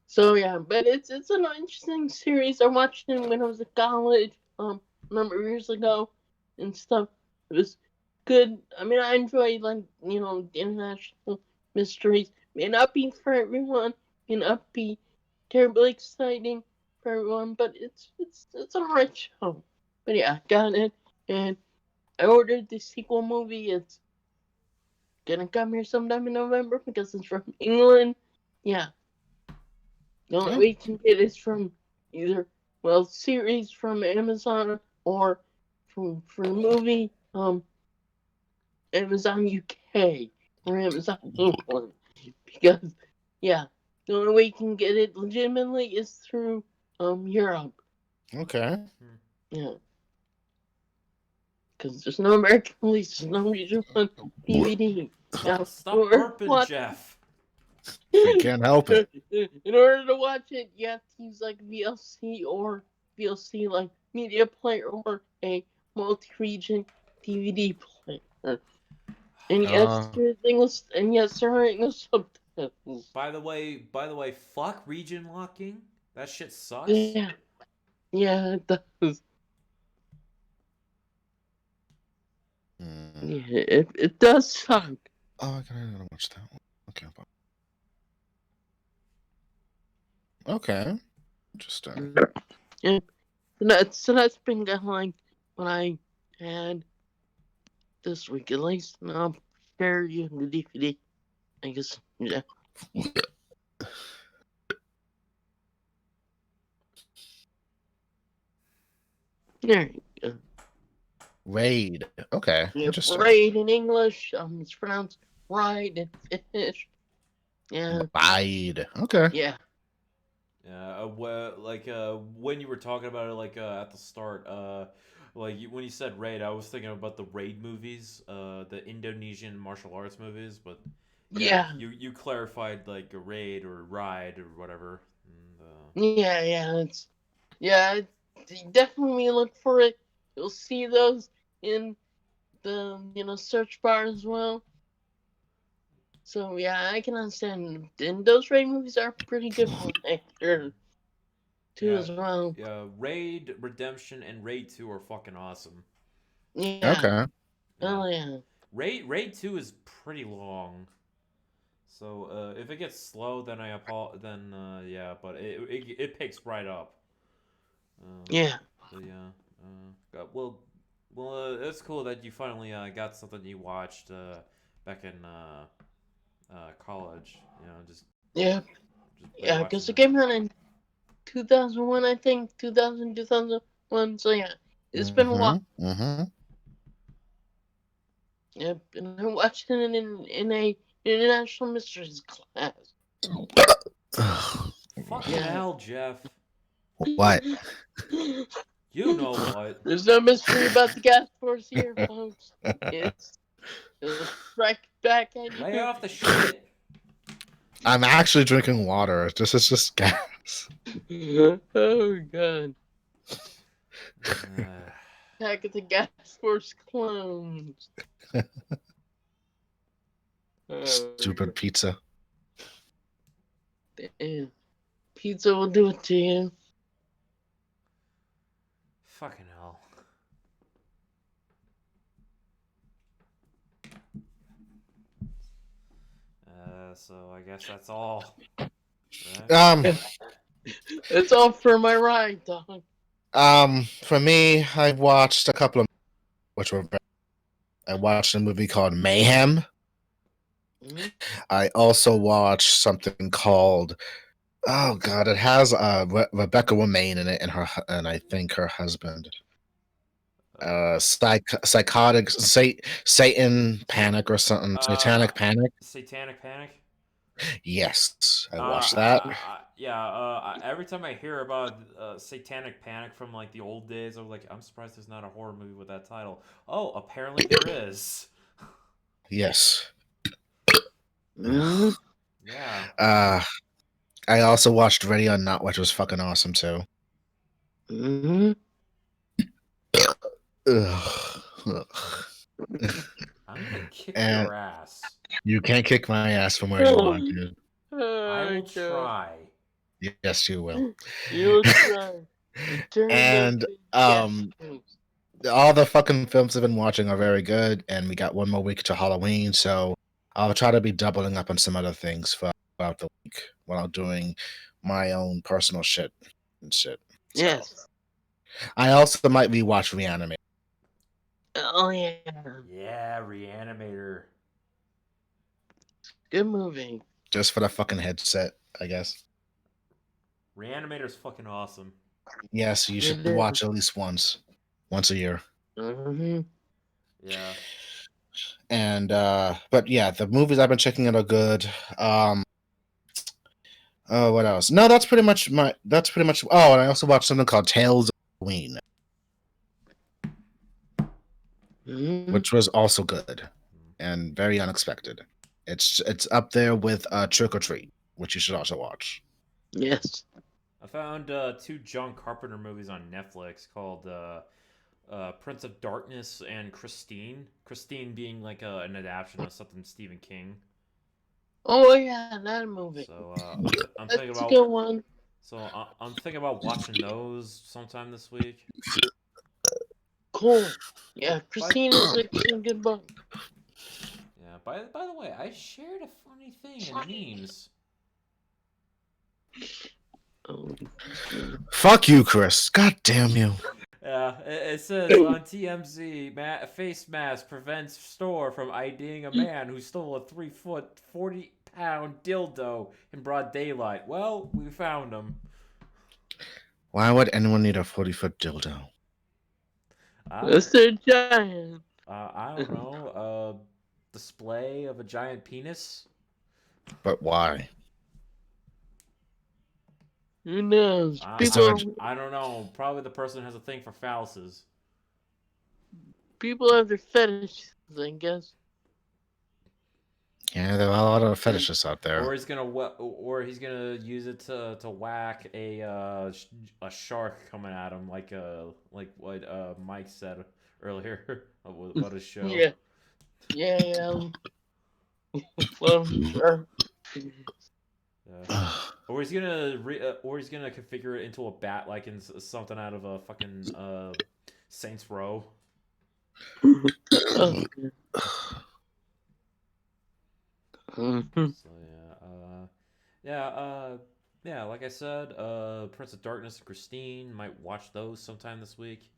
So yeah, but it's an interesting series. I watched it when I was at college, a number of years ago, and stuff. It was good. I mean, I enjoy like international mysteries. May not be for everyone, may not be terribly exciting for everyone, but it's an alright show. But yeah, I got it, and I ordered the sequel movie. It's gonna come here sometime in November because it's from England. Yeah, the only Oh, way you can get it is from either series from Amazon or for the movie Amazon UK or Amazon England because yeah, the only way you can get it legitimately is through Europe. okay. Hmm. Yeah, because there's no American release, there's no regional DVD. Now, in Stop order to burping, watch Jeff. We can't help it. in order to watch it, you have to use like VLC or VLC like media player or a multi-region DVD player. And yes, Uh, there's English, and yes, there are English subtitles. By the way, fuck region locking. That shit sucks. Yeah, yeah, it does. mm. Yeah, it does suck. Oh, I gotta watch that one. Okay. Okay. Interesting. And so that's been kind of like what I had this week at least. And I'll share you the DVD. I guess yeah. There you go. Raid. Okay, Yeah, interesting. raid in English. It's pronounced ride in Finnish. Yeah. Raid. Okay. Yeah. Yeah, when you were talking about it, at the start, when you said raid, I was thinking about the raid movies, the Indonesian martial arts movies. But Yeah. you clarified like a raid or ride or whatever. Yeah. Definitely look for it. You'll see those in the search bar as well. So yeah, I can understand. And those raid movies are pretty good for actor too as well. Yeah, Raid Redemption and Raid 2 are fucking awesome. Yeah. Okay. Oh yeah. Raid 2 is pretty long. So if it gets slow, then yeah, but it picks right up. Yeah. So yeah, it's cool that you finally got something you watched back in college. Just Yeah. Yeah, watching because it it. came out in 2001, I think. 2001. So yeah, it's been a while. Mm-hmm. Yep, and I watched it in a international mysteries class. Fucking hell, Jeff. What? You know what? There's no mystery about the Gasforce here, folks. It'll strike back at you. Lay off the shit. I'm actually drinking water. It's just gas. Oh god. Attack of the Gasforce clones. Stupid pizza. Damn. Pizza will do it to you. Fucking hell. So I guess that's all. Right? It's all for my ride, dog. For me, I watched a couple of I watched a movie called Mayhem. Mm-hmm. I also watched something called it has Rebecca Romaine in it and I think her husband. Psychotic Satan Panic or something. Satanic Panic. Satanic Panic. Yes, I watched that. Every time I hear about Satanic Panic from like the old days, I'm surprised there's not a horror movie with that title. Oh, apparently there is. Yes. Mm-hmm. Yeah. I also watched Ready or Not, which was fucking awesome too. Mm-hmm. Ugh. I'm gonna kick your ass. You can't kick my ass from where you want, dude. I will try. Yes, you will. You'll try. And all the fucking films I've been watching are very good, and we got one more week to Halloween, so I'll try to be doubling up on some other things throughout the week while doing my own personal shit and shit. Yes. I also might rewatch Reanimator. Oh yeah. Yeah, Reanimator. Good movie. Just for the fucking headset, I guess. Reanimator's fucking awesome. Yes, you should watch at least once a year. Mm-hmm. Yeah. And but yeah, the movies I've been checking out are good. Oh, what else? No, that's pretty much. Oh, and I also watched something called Tales of Halloween, which was also good and very unexpected. It's up there with Trick or Treat, which you should also watch. Yes. I found 2 John Carpenter movies on Netflix called Prince of Darkness and Christine. Christine being like an adaptation of something Stephen King. Oh yeah, that movie. So I'm thinking That's about a good one. So I'm thinking about watching those sometime this week. Cool. Yeah, Christine is a good book. Yeah. By the way, I shared a funny thing in memes. Oh. Fuck you, Chris. God damn you. Yeah, it says on TMZ, face mask prevents store from IDing a man who stole a 3-foot, 40-pound dildo in broad daylight. Well, we found him. Why would anyone need a 40-foot dildo? Mr. Giant. I don't know. Display of a giant penis. But why? Who knows? I, People I don't know. Probably the person has a thing for phalluses. people have their fetishes, I guess. Yeah, there are a lot of fetishists out there. Or he's gonna use it to whack a shark coming at him, like what Mike said earlier about his show. Yeah. Yeah. Well, sure. Or he's gonna configure it into a bat, like in something out of a fucking Saints Row. Oh. So yeah, like I said, Prince of Darkness and Christine, might watch those sometime this week.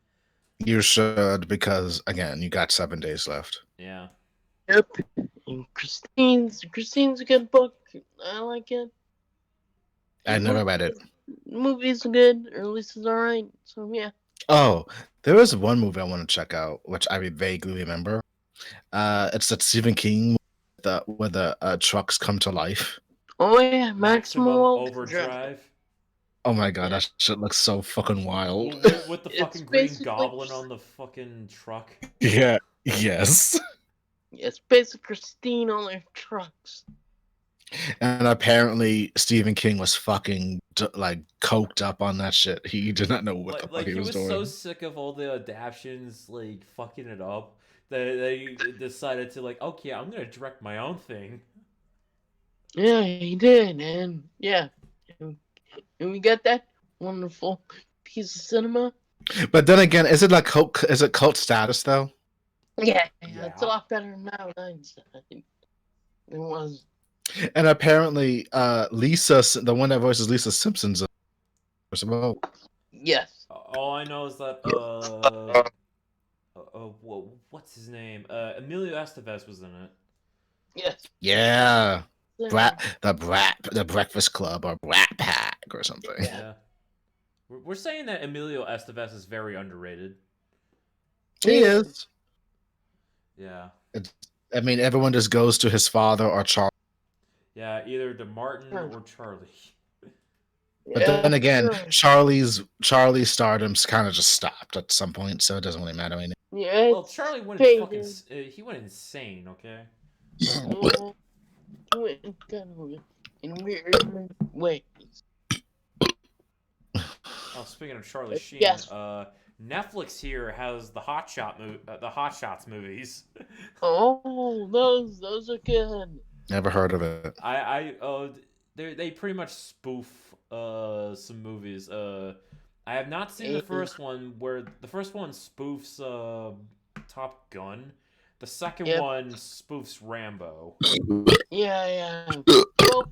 You should, because again, you got 7 days left. Yeah. Yep. And Christine's a good book. I like it. I never read it. The movie's good, or at least it's alright. So yeah. Oh, there is one movie I want to check out, which I vaguely remember. It's that Stephen King, where the trucks come to life. Oh yeah, Maximum Overdrive. Oh my god, that shit looks so fucking wild. With the fucking Green Goblin on the fucking truck. Yeah. Yes. It's basically Christine on their trucks. And apparently Stephen King was fucking like coked up on that shit. He did not know what the fuck he was doing. He was so sick of all the adaptions like fucking it up that he decided to like, okay, I'm gonna direct my own thing. Yeah, he did, and yeah, and we got that wonderful piece of cinema. But then again, is it like cult status though? Yeah, it's a lot better now than it was. And apparently, Lisa, the one that voices Lisa Simpson's well. Yes. All I know is that what's his name? Emilio Estevez was in it. Yes. Yeah. The Breakfast Club or Brat Pack or something. Yeah. We're saying that Emilio Estevez is very underrated. He is. Yeah. I mean, everyone just goes to his father or Charlie. Yeah, either to Martin or Charlie. But then again, Charlie's stardom's kind of just stopped at some point, so it doesn't really matter anymore. Yeah, well, Charlie went he went insane, okay? He went in weird ways. Oh, speaking of Charlie Sheen, yes. Netflix here has the Hot Shots movies. Oh, those are good. Never heard of it. They pretty much spoof some movies. I have not seen the first one, where the first one spoofs Top Gun. The second one spoofs Rambo. Yeah.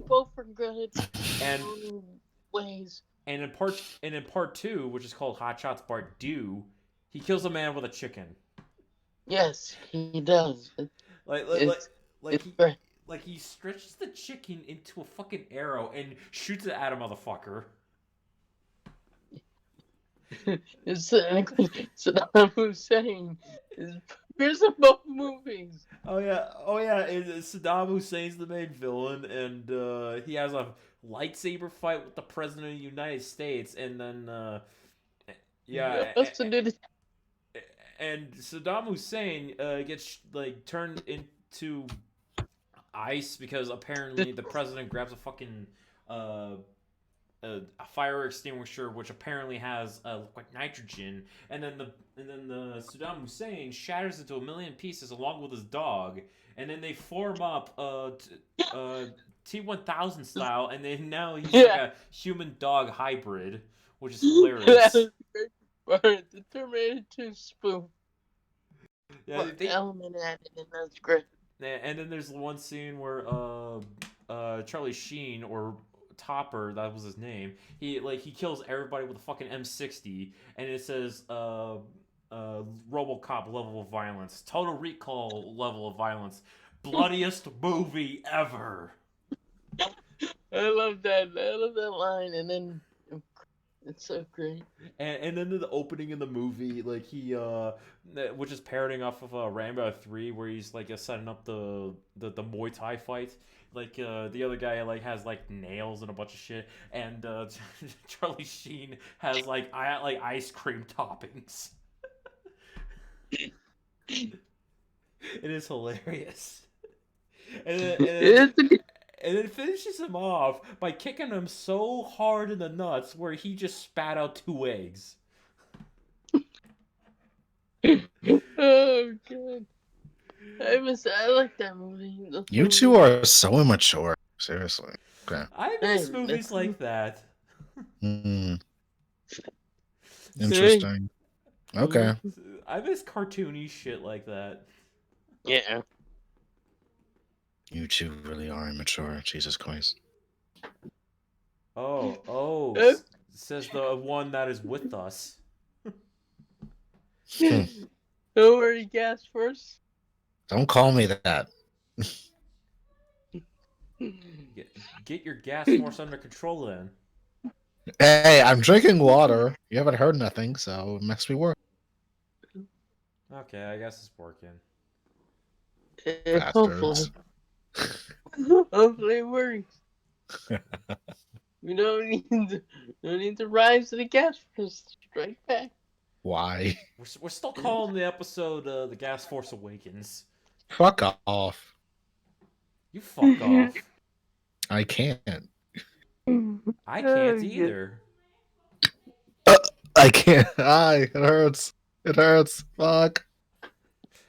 both are good. And ways. And in part 2, which is called Hot Shots Part 2, he kills a man with a chicken. Yes, he does. He stretches the chicken into a fucking arrow and shoots it at a motherfucker. Saddam Hussein is here's both movies. Oh yeah. Saddam Hussein's the main villain, and he has a lightsaber fight with the president of the United States, and then and Saddam Hussein gets turned into ice because apparently the president grabs a fucking a fire extinguisher, which apparently has nitrogen, and then the Saddam Hussein shatters into a million pieces along with his dog, and then they form up T-1000 style, and then now he's like a human dog hybrid, which is hilarious. The Terminator 2 spoof. Yeah, element added, and that's great. And then there's one scene where Charlie Sheen, or Topper, that was his name, he kills everybody with a fucking M60, and it says RoboCop level of violence, Total Recall level of violence, bloodiest movie ever. I love that line, and then It's so great. And then the opening in the movie, like he which is parroting off of Rambo 3, where he's like setting up the Muay Thai fight. Like the other guy like has like nails and a bunch of shit, and Charlie Sheen has like ice cream toppings. It is hilarious. And then finishes him off by kicking him so hard in the nuts where he just spat out 2 eggs. Oh god. I like that movie. You two are so immature. Seriously. Okay. I miss movies like that. Interesting. Okay. I miss cartoony shit like that. Yeah. You two really are immature. Jesus Christ. Oh, says the one that is with us. Don't worry, Gasforce. Don't call me that. Get your gas force under control then. Hey, I'm drinking water. You haven't heard nothing, so it makes me work. Okay, I guess it's working. Hopefully. Hopefully it works. We don't need to rise to the Gasforce strike back. Why? We're still calling the episode the Gasforce Awakens. Fuck off. You fuck off. I can't. I can't either. I can't. It hurts. It hurts. Fuck.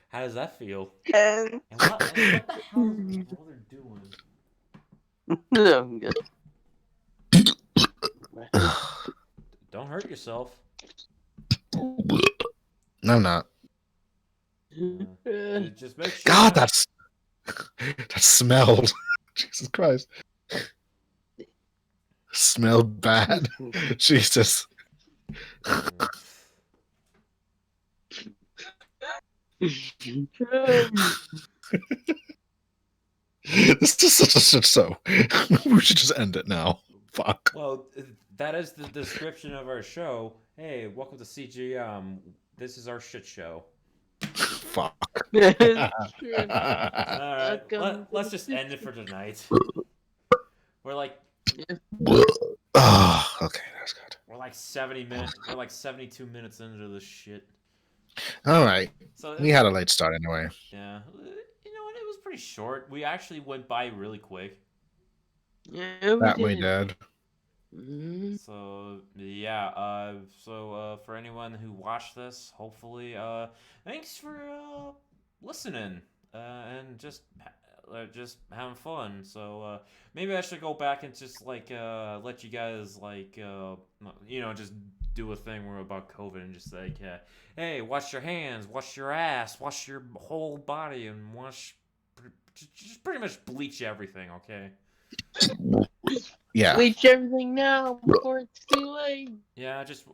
How does that feel? And what the hell is my brother doing? no, I'm good. Don't hurt yourself. No, I'm not. Just make sure. God, that smelled. Jesus Christ. Smelled bad. Jesus. This is such a shit show. We should just end it now. Fuck. Well, that is the description of our show. Hey, welcome to CJM. This is our shit show. Fuck. Alright, let's just end it for tonight. We're like... Oh, okay, that's good. We're like 70 minutes. We're like 72 minutes into this shit. All right. So We had a late start anyway. Yeah. You know what? It was pretty short. We actually went by really quick. Yeah, we did. Mm-hmm. So yeah. So for anyone who watched this, hopefully, thanks for listening and just having fun. So maybe I should go back and just like let you guys like just do a thing where about COVID and just like hey, wash your hands, wash your ass, wash your whole body, and just pretty much bleach everything. Okay. Yeah. Bleach everything now before it's too late. Yeah, just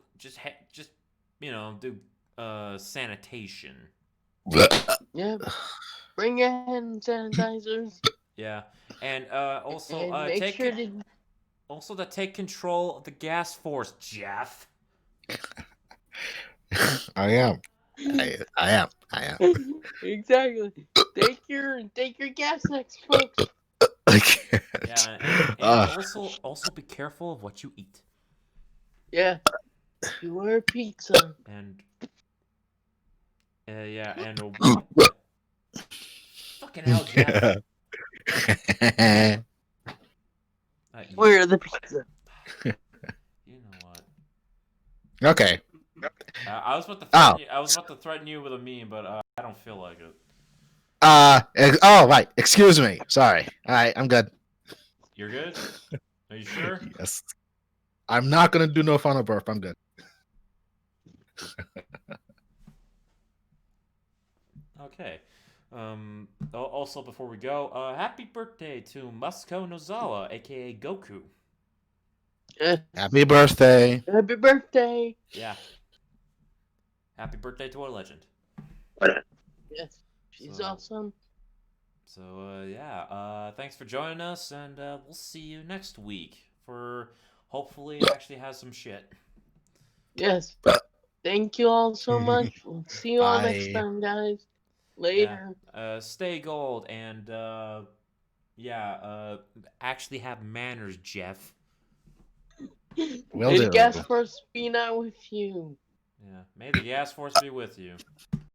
do sanitation. Yeah. Bring your hand sanitizers. Yeah, and also And make sure to take control of the gas force, Jeff. I am. I am. Exactly. Take your gas next, folks. I can't. Yeah, and also be careful of what you eat. Yeah. You order pizza. And fucking hell, Jeff. Where are the pizza? You know what? Okay. I was about to threaten you with a meme, but I don't feel like it. Oh, right. Excuse me. Sorry. All right, I'm good. You're good? Are you sure? Yes. I'm not gonna do no final burp. I'm good. Okay. Also, before we go, happy birthday to Masuko Nozawa, aka Goku. Happy birthday. Happy birthday. Yeah. Happy birthday to our legend. Yes, she's awesome. So, thanks for joining us, and we'll see you next week for hopefully it actually has some shit. Yes. Thank you all so much. We'll see you all next Bye. time, guys. Yeah. Later. Stay gold and actually have manners, Jeff. Will May the do. Gasforce be not with you. Yeah. May the gas force be with you.